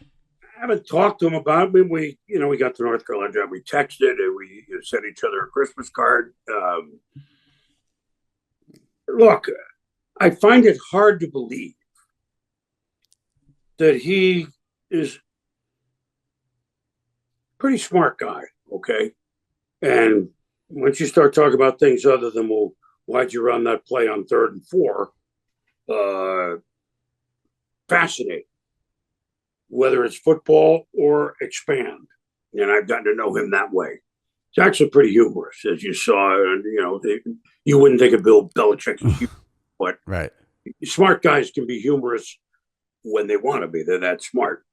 I haven't talked to him about it. We got the North Carolina job. We texted and we sent each other a Christmas card. Look, I find it hard to believe that he is a pretty smart guy, okay? And once you start talking about things other than, well, why'd you run that play on 3rd and 4? Fascinating. Whether it's football or expand. And I've gotten to know him that way. It's actually pretty humorous, as you saw. And, you wouldn't think of Bill Belichick as humorous, but right. Smart guys can be humorous when they want to be. They're that smart.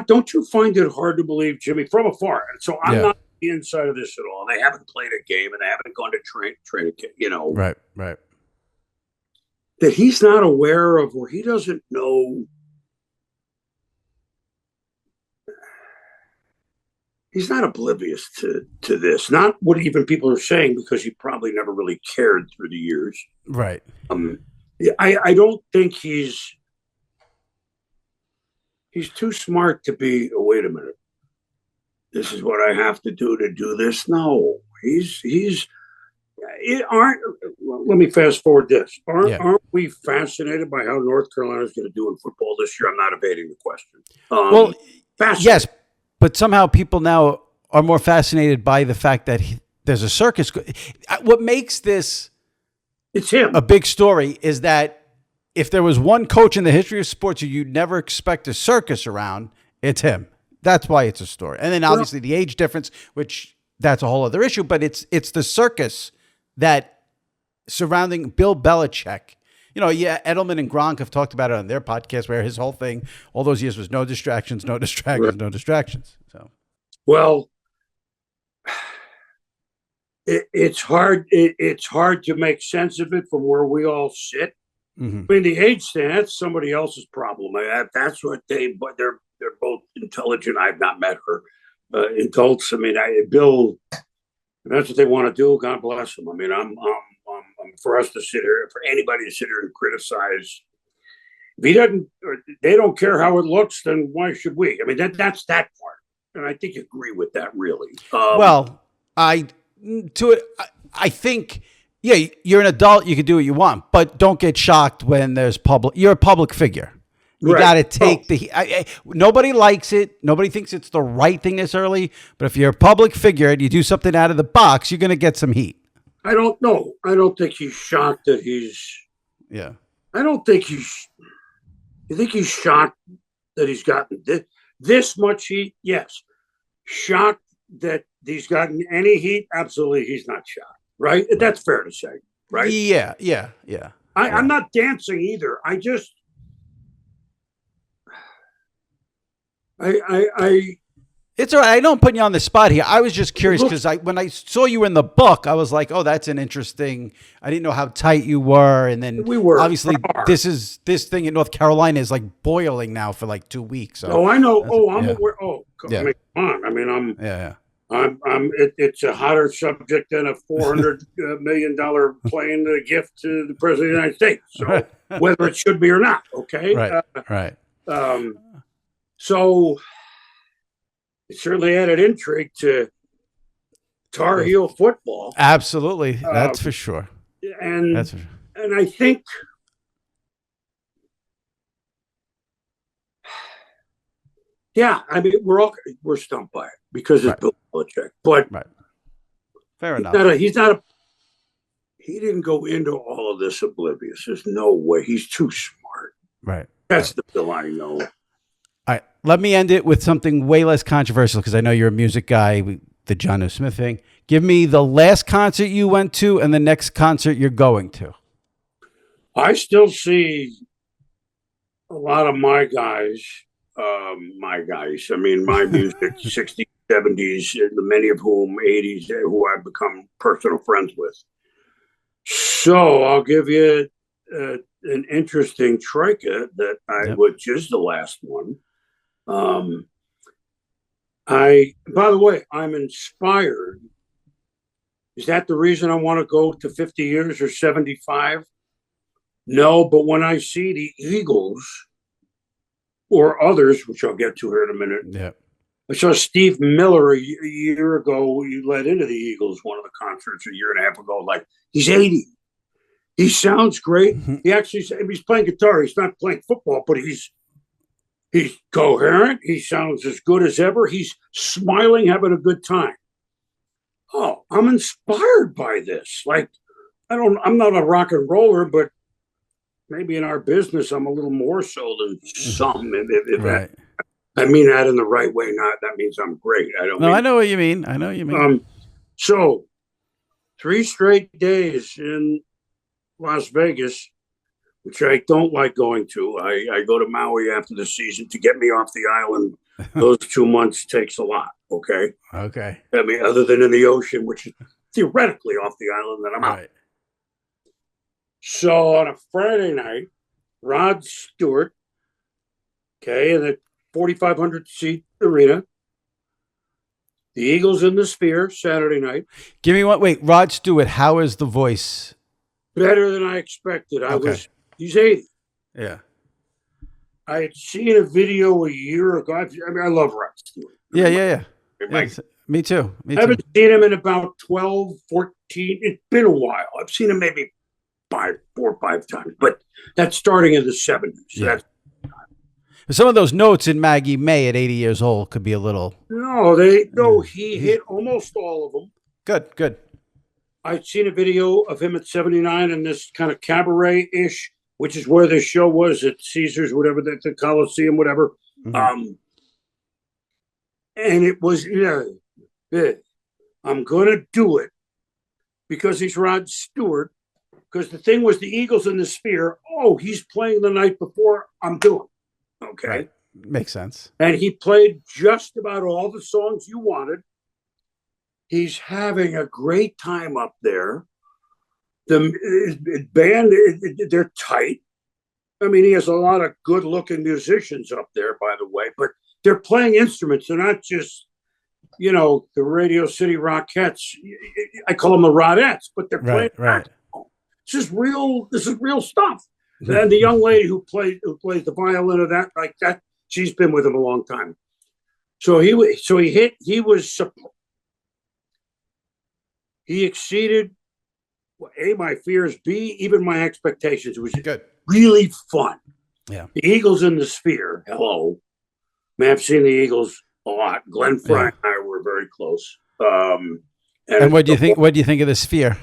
Don't you find it hard to believe, Jimmy, from afar? And so I'm not the inside of this at all. They haven't played a game and they haven't gone to training, Right. That he's not aware of, or he doesn't know. He's not oblivious to this. Not what even people are saying, because he probably never really cared through the years. Right. I don't think he's too smart to be, oh, wait a minute, this is what I have to do this. No, let me fast forward this. Aren't we fascinated by how North Carolina is going to do in football this year? I'm not evading the question. Yes, but somehow people now are more fascinated by the fact that there's a circus. What makes this it's him a big story is that if there was one coach in the history of sports who you'd never expect a circus around, it's him. That's why it's a story. And then obviously the age difference, which that's a whole other issue, but it's the circus that surrounding Bill Belichick. Edelman and Gronk have talked about it on their podcast, where his whole thing all those years was no distractions. So, well, it's hard. It's hard to make sense of it from where we all sit. Mm-hmm. I mean, the age thing, that's somebody else's problem. That's what but they're both intelligent. I've not met her. Adults. I mean, Bill. That's what they want to do. God bless them. I mean, I'm for us to sit here, for anybody to sit here and criticize. If he doesn't, or they don't care how it looks, then why should we? I mean, that's that part, and I think you agree with that, really. I think, you're an adult. You can do what you want, but don't get shocked when there's public. You're a public figure. You got to take nobody likes it. Nobody thinks it's the right thing this early. But if you're a public figure and you do something out of the box, you're going to get some heat. I don't know. I don't think he's shocked that he's. Yeah. I don't think he's. You think he's shocked that he's gotten this much heat? Yes. Shocked that he's gotten any heat? Absolutely, he's not shocked. Right? That's fair to say. Right? Yeah. I'm not dancing either. I just. It's all right. I know I'm putting you on the spot here. I was just curious because when I saw you in the book, I was like, oh, that's an interesting. I didn't know how tight you were. And then we were. Obviously, this thing in North Carolina is like boiling now for like 2 weeks. So I know. I'm aware. Come on. I mean, it's a hotter subject than a $400 million plane gift to the president of the United States. So whether it should be or not, okay. Right. So it certainly added intrigue to Tar Heel football. Absolutely. That's for sure. And I think I mean we're stumped by it because it's Bill Belichick. But fair enough. He's he didn't go into all of this oblivious. There's no way. He's too smart. Right. That's the Bill I know. All right. Let me end it with something way less controversial because I know you're a music guy, the John O. Smith thing. Give me the last concert you went to and the next concert you're going to. I still see a lot of my guys, I mean, my music, 60s, 70s, many of whom 80s, who I've become personal friends with. So I'll give you an interesting Traina that which is the last one. By the way, I'm inspired. Is that the reason I want to go to 50 years or 75? No, but when I see the Eagles or others, which I'll get to here in a minute. Yeah. I saw Steve Miller a year ago. He led into the Eagles, one of the concerts a year and a half ago. Like, he's 80. He sounds great. He actually, he's playing guitar. He's not playing football, but he's coherent. He sounds as good as ever. He's smiling, having a good time. Oh, I'm inspired by this. Like, I'm not a rock and roller, but maybe in our business, I'm a little more so than some. Right. I mean that in the right way. Not that means I'm great. I know what you mean. I know what you mean. So 3 straight days in Las Vegas, which I don't like going to. I go to Maui after the season to get me off the island. Those 2 months takes a lot. Okay. Okay. I mean, other than in the ocean, which is theoretically off the island, then I'm out. So on a Friday night, Rod Stewart, okay, in the 4,500 seat arena. The Eagles in the Sphere Saturday night. Give me one. Wait, Rod Stewart. How is the voice? Better than I expected. He's 80. Yeah. I had seen a video a year ago. I mean, I love Rod Stewart. Yeah. Me too. I haven't seen him in about 12, 14. It's been a while. I've seen him maybe 4 or 5 times, but that's starting in the 70s. Yeah. Some of those notes in Maggie May at 80 years old could be a little. No, he hit almost all of them. Good. I'd seen a video of him at 79 in this kind of cabaret-ish, which is where the show was at Caesars, whatever, the Coliseum, whatever. Mm-hmm. And it was, I'm going to do it because he's Rod Stewart. Because the thing was the Eagles in the Sphere. Oh, he's playing the night before. I'm doing. Okay. Right. Makes sense. And he played just about all the songs you wanted. He's having a great time up there. The band, they're tight. I mean, he has a lot of good-looking musicians up there, by the way, but they're playing instruments. They're not just, the Radio City Rockettes. I call them the Rodettes, but they're playing. Right. This is real stuff. And the young lady who plays the violin of that, like that, she's been with him a long time. He exceeded A, my fears, B, even my expectations. It was good. Really fun. Yeah. The Eagles in the Sphere. Hello. Man, I've seen the Eagles a lot. Glenn Fry and I were very close. And what do you think? What do you think of the Sphere?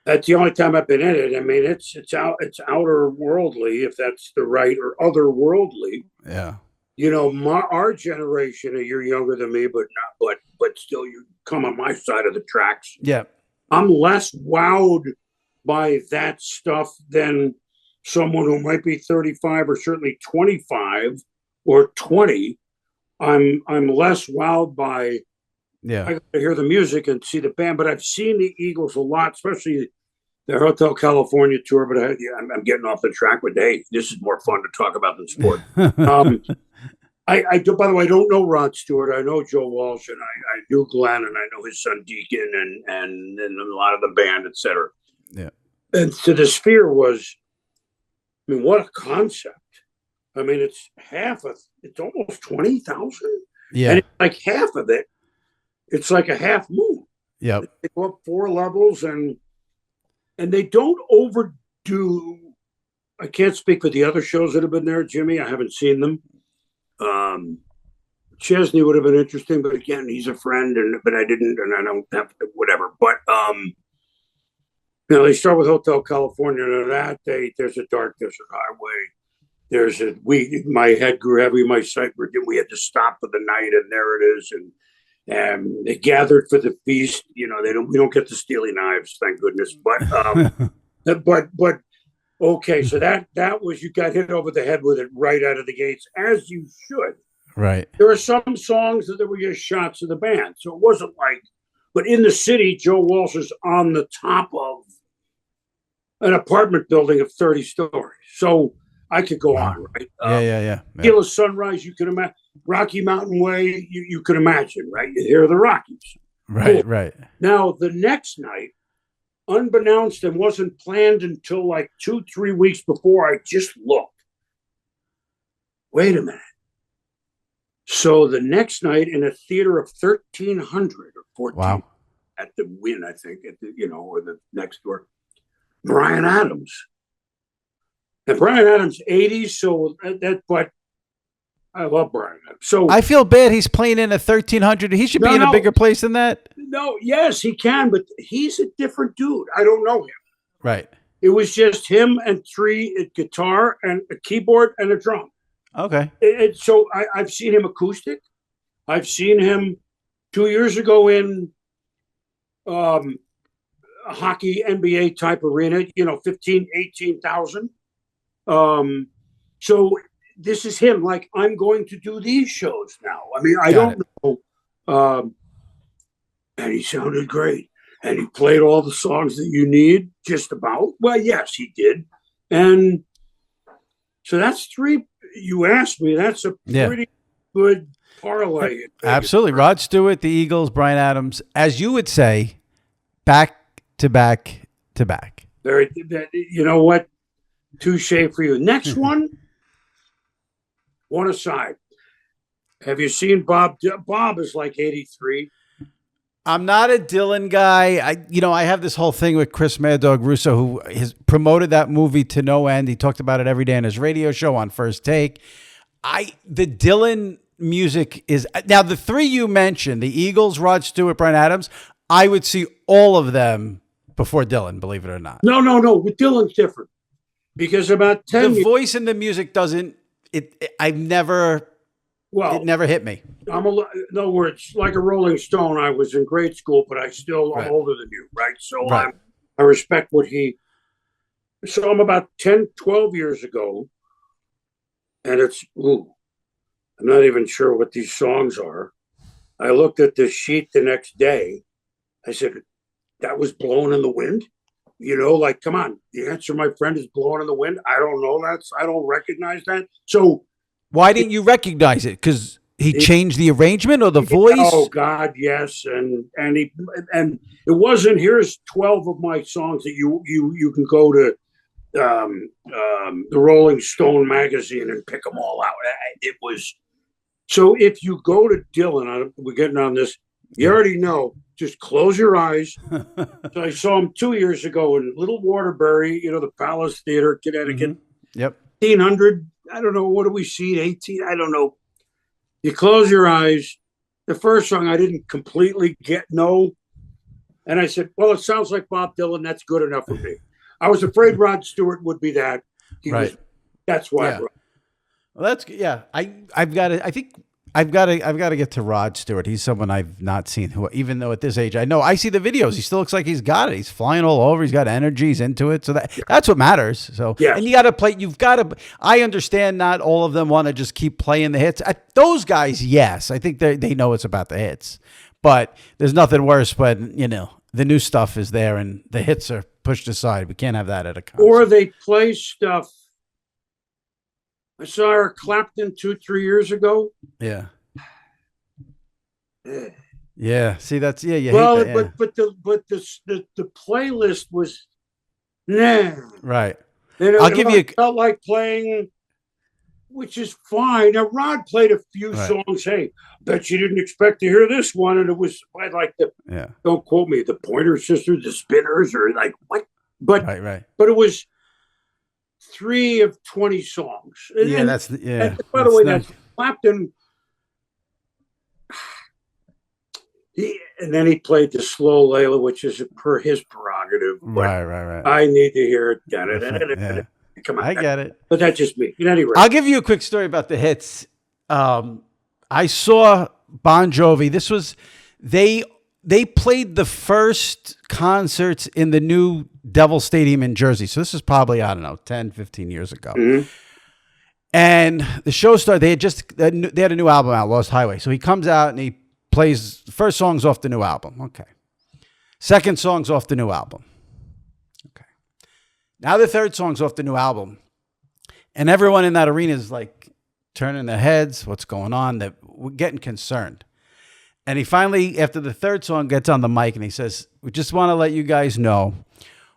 That's the only time I've been in it. I mean, it's outer worldly, if that's the right, or otherworldly. Yeah. Our generation, you're younger than me, but still you come on my side of the tracks. Yeah. I'm less wowed by that stuff than someone who might be 35 or certainly 25 or 20. I'm less wowed by. Yeah, I got to hear the music and see the band, but I've seen the Eagles a lot, especially their Hotel California tour. But I'm getting off the track. But hey, this is more fun to talk about than sport. I do. By the way, I don't know Rod Stewart. I know Joe Walsh, and I knew Glenn, and I know his son Deacon, and a lot of the band, etc. Yeah. And so the Sphere was, I mean, what a concept. I mean, it's almost 20,000. Yeah, and it's like half of it. It's like a half moon. Yep. They go up 4 levels and they don't overdo. I can't speak for the other shows that have been there, Jimmy. I haven't seen them. Chesney would have been interesting, but again, he's a friend, but I didn't, and I don't have whatever. But Now they start with Hotel California. And on that date, there's a dark desert highway. My head grew heavy, my sight grew dim. We had to stop for the night, and there it is. And they gathered for the feast. We don't get the steely knives, thank goodness. But okay, so that was, you got hit over the head with it right out of the gates, as you should. Right. There are some songs that were just shots of the band, so it wasn't like. But in the city, Joe Walsh is on the top of an apartment building of 30 stories. So I could go on, right? Yeah. Tequila Sunrise, you can imagine. Rocky Mountain Way, you could imagine, right? You hear the Rockies. Right, cool. Right. Now, the next night, unbeknownst and wasn't planned until like 2-3 weeks before, I just looked. Wait a minute. So the next night in a theater of 1,300 or 14 wow. at the Wynn, I think, or the next door, Bryan Adams. And Bryan Adams, 80s, so but I love Bryan Adams. So I feel bad he's playing in a 1,300. He should be in a bigger place than that. No, yes, he can, but he's a different dude. I don't know him. Right. It was just him and a guitar and a keyboard and a drum. Okay. So I've seen him acoustic. I've seen him 2 years ago in a hockey NBA type arena, 15, 18,000. So this is him. Like, I'm going to do these shows now. I mean, I don't know. And he sounded great. And he played all the songs that you need, just about. Well, yes, he did. And so that's three. You asked me, that's a pretty good parlay. Absolutely. Rod Stewart, the Eagles, Bryan Adams, as you would say, back to back to back. You know what? Touche for you. Next one aside. Have you seen Bob? Bob is like 83. I'm not a Dylan guy. I have this whole thing with Chris Mad Dog Russo, who has promoted that movie to no end. He talked about it every day on his radio show on First Take. The Dylan music is now the three you mentioned, the Eagles, Rod Stewart, Bryan Adams. I would see all of them before Dylan, believe it or not. No. With Dylan's different because about 10 the voice in the music doesn't. It never hit me. In other words, like a Rolling Stone, I was in grade school, but I'm older than you, right? So I respect what he. So I'm about 10, 12 years ago, and I'm not even sure what these songs are. I looked at the sheet the next day. I said, that was Blowing in the Wind? Come on. The answer, my friend, is Blowing in the Wind. I don't know that. I don't recognize that. So why didn't you recognize it? Because he changed the arrangement or the voice? Oh God, yes. And it wasn't, here's 12 of my songs that you can go to the Rolling Stone magazine and pick them all out. It was, so if you go to Dylan, we're getting on this, you already know, just close your eyes. So I saw him 2 years ago in Little Waterbury, the Palace Theater, Connecticut. Mm-hmm. Yep. 1,500, I don't know, what do we see, 18, I don't know. You close your eyes. The first song I didn't completely know. And I said, well, it sounds like Bob Dylan. That's good enough for me. I was afraid Rod Stewart would be that. That's why. Yeah. Well, that's, I've got to get to Rod Stewart. He's someone I've not seen who, even though at this age, I see the videos. He still looks like he's got it. He's flying all over. He's got energy. He's into it. So that's what matters. So, and I understand not all of them want to just keep playing the hits. Those guys, yes, I think they know it's about the hits, but there's nothing worse when, the new stuff is there and the hits are pushed aside. We can't have that at a concert. Or they play stuff. I saw Eric Clapton 2-3 years ago. Yeah. Yeah. See, that's you well, hate that, but the playlist was nah. Right. And I'll give you. Felt like playing, which is fine. Now Rod played a few songs. Hey, bet you didn't expect to hear this one, and it was like don't quote me, the Pointer Sisters, the Spinners, or like what? But right. But it was 3 of 20 songs. And by the way, that's Clapton. And then he played the slow Layla, which is per his prerogative. Right. I need to hear it. Yeah. Come on, I get it. But that's just me. At any rate, I'll give you a quick story about the hits. I saw Bon Jovi. This was they played the first concerts in the new Devil Stadium in Jersey. So this is probably, I don't know, 10, 15 years ago. Mm-hmm. And the show started. They had a new album out, Lost Highway. So he comes out and he plays the first songs off the new album. Okay. Second song's off the new album. Okay. Now the third song's off the new album. And everyone in that arena is like turning their heads. What's going on? We're getting concerned. And he finally, after the third song, gets on the mic and he says, we just want to let you guys know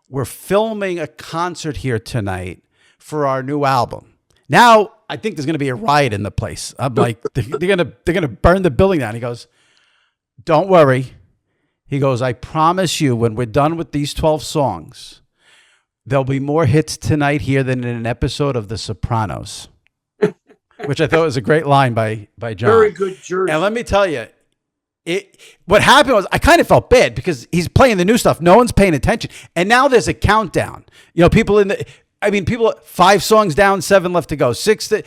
we're filming a concert here tonight for our new album. Now, I think there's going to be a riot in the place. I'm like, they're gonna burn the building down. He goes, don't worry. He goes, I promise you, when we're done with these 12 songs, there'll be more hits tonight here than in an episode of The Sopranos, which I thought was a great line by John. Very good Jersey. And let me tell you, what happened was I kind of felt bad because he's playing the new stuff. No one's paying attention. And now there's a countdown. People 5 songs down, 7 left to go. 6, then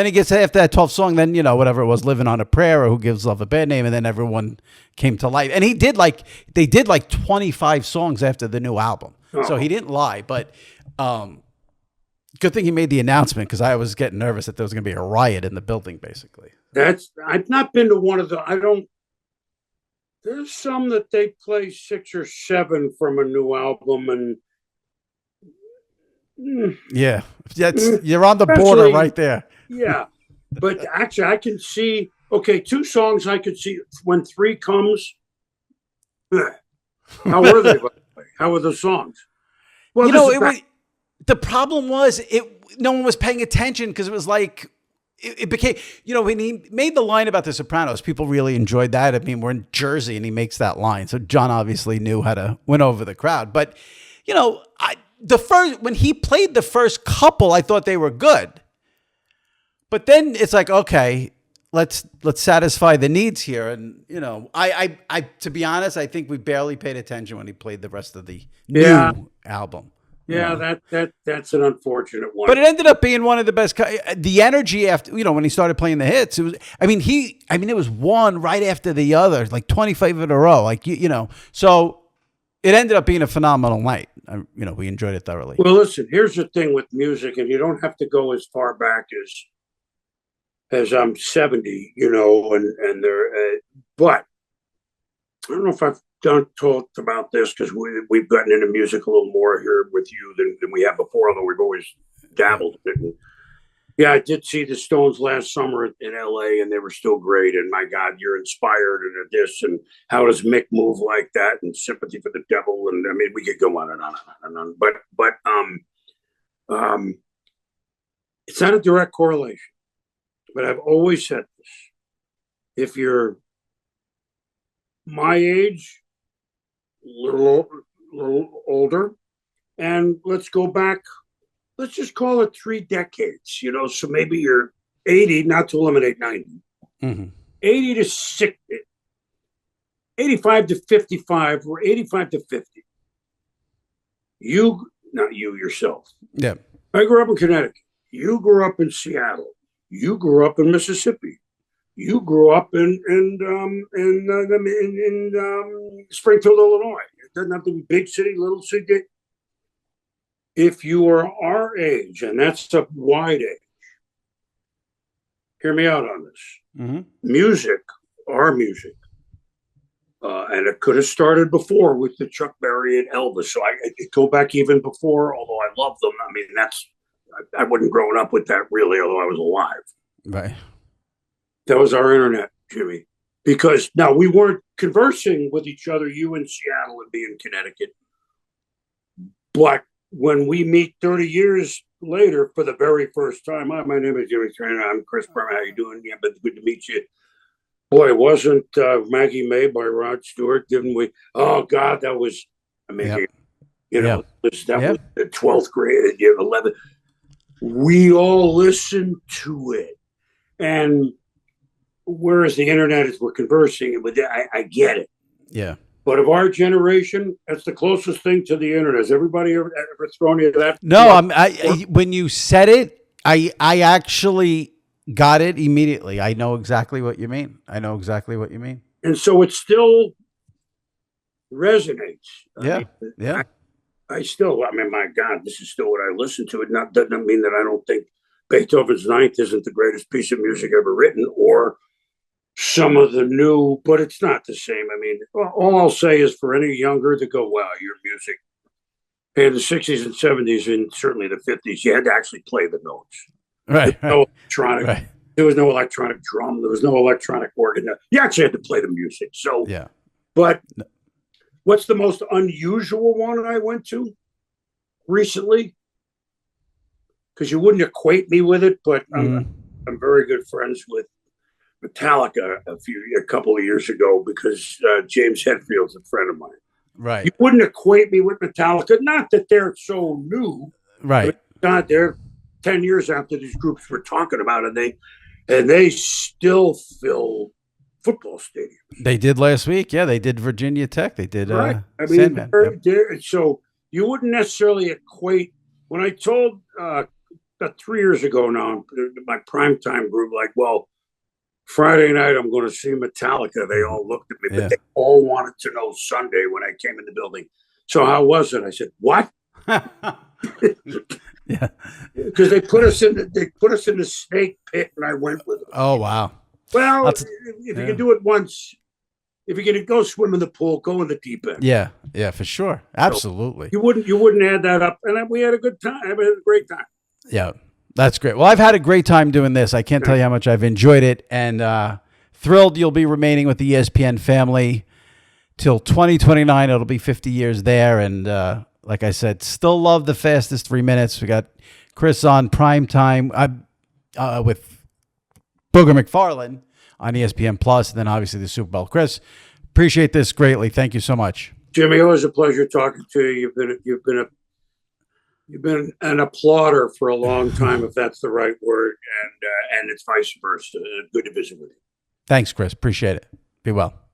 he gets after that 12th song, then, whatever it was, Living on a Prayer or Who Gives Love a Bad Name. And then everyone came to life. And they did like 25 songs after the new album. Oh. So he didn't lie, but good thing he made the announcement because I was getting nervous that there was going to be a riot in the building, basically. I've not been to one of there's some that they play 6 or 7 from a new album and yeah, you're on the border right there. Yeah, but actually, I can see. Okay, 2 songs I could see when 3 comes. How were they? How were the songs? Well, the problem was no one was paying attention because it was like it became. When he made the line about The Sopranos, people really enjoyed that. I mean, we're in Jersey, and he makes that line, so John obviously knew how to win over the crowd. But when he played the first couple, I thought they were good. But then it's like, okay, let's satisfy the needs here. And, I to be honest, I think we barely paid attention when he played the rest of the new album. Yeah, that's an unfortunate one. But it ended up being one of the best. The energy after, when he started playing the hits, it was, it was one right after the other, like 25 in a row. Like, so it ended up being a phenomenal night. We enjoyed it thoroughly. Well, listen, here's the thing with music, and you don't have to go as far back as I'm 70, and there. But I don't know if I've talked about this because we've gotten into music a little more here with you than we have before, although we've always dabbled in it. And yeah, I did see the Stones last summer in LA, and they were still great. And my God, you're inspired and this, and how does Mick move like that? And Sympathy for the Devil, and we could go on and on and on. But it's not a direct correlation. But I've always said this: if you're my age, a little older, and let's go back. Let's just call it 3 decades, so maybe you're 80, not to eliminate 90, 80 to 60, 85 to 55, or 85 to 50. Not you yourself. Yeah. I grew up in Connecticut. You grew up in Seattle. You grew up in Mississippi. You grew up in Springfield, Illinois. It doesn't have to be big city, little city. If you are our age, and that's a wide age, hear me out on this. Mm-hmm. Our music, and it could have started before with the Chuck Berry and Elvis. So I go back even before, although I love them. I wasn't growing up with that really, although I was alive. Right. That was our internet, Jimmy. Because now we weren't conversing with each other, you in Seattle and me in Connecticut. But when we meet 30 years later for the very first time, hi, my name is Jimmy Traina. I'm Chris Berman. How you doing? Yeah, but good to meet you. Boy, wasn't Maggie May by Rod Stewart? Didn't we? Oh God, that was amazing. That was the 12th grade, 11th. We all listened to it, and whereas the internet is we're conversing with it, I get it. Yeah. But of our generation, that's the closest thing to the internet. Has everybody ever thrown you that? No, when you said it, I actually got it immediately. I know exactly what you mean. And so it still resonates. Yeah. I mean, my God, this is still what I listen to. It doesn't mean that I don't think Beethoven's Ninth isn't the greatest piece of music ever written, or some of the new, but it's not the same. I mean, all I'll say is for any younger to go, wow, your music. In the 60s and 70s, and certainly the 50s, you had to actually play the notes. Right. No electronic. Right. There was no electronic drum. There was no electronic organ. You actually had to play the music. So, yeah. But what's the most unusual one I went to recently? Because you wouldn't equate me with it, but I'm very good friends with Metallica a couple of years ago because James Hetfield's a friend of mine. Right. You wouldn't equate me with Metallica. Not that they're so new. Right. God, they're 10 years after these groups were talking about it, and they still fill football stadiums. They did last week. Yeah, they did Virginia Tech. They did right. I mean, Sandman. So you wouldn't necessarily equate. When I told about 3 years ago now, my PrimeTime group, like, well, Friday night, I'm going to see Metallica. They all looked at me, but they all wanted to know Sunday when I came in the building. So how was it? I said, what? Yeah, because they put us in the snake pit, and I went with them. Oh wow! Well, if you can do it once, if you're going to go swim in the pool, go in the deep end. Yeah, for sure, absolutely. So you wouldn't add that up, and we had a good time. I had a great time. Yeah. That's great. Well, I've had a great time doing this. I can't tell you how much I've enjoyed it, and thrilled you'll be remaining with the ESPN family till 2029. It'll be 50 years there, and like I said, still love the fastest 3 minutes. We got Chris on PrimeTime with Booger McFarland on ESPN Plus, and then obviously the Super Bowl. Chris, appreciate this greatly. Thank you so much, Jimmy. Always a pleasure talking to you. You've been an applauder for a long time, if that's the right word, and it's vice versa. Good to visit with you. Thanks, Chris. Appreciate it. Be well.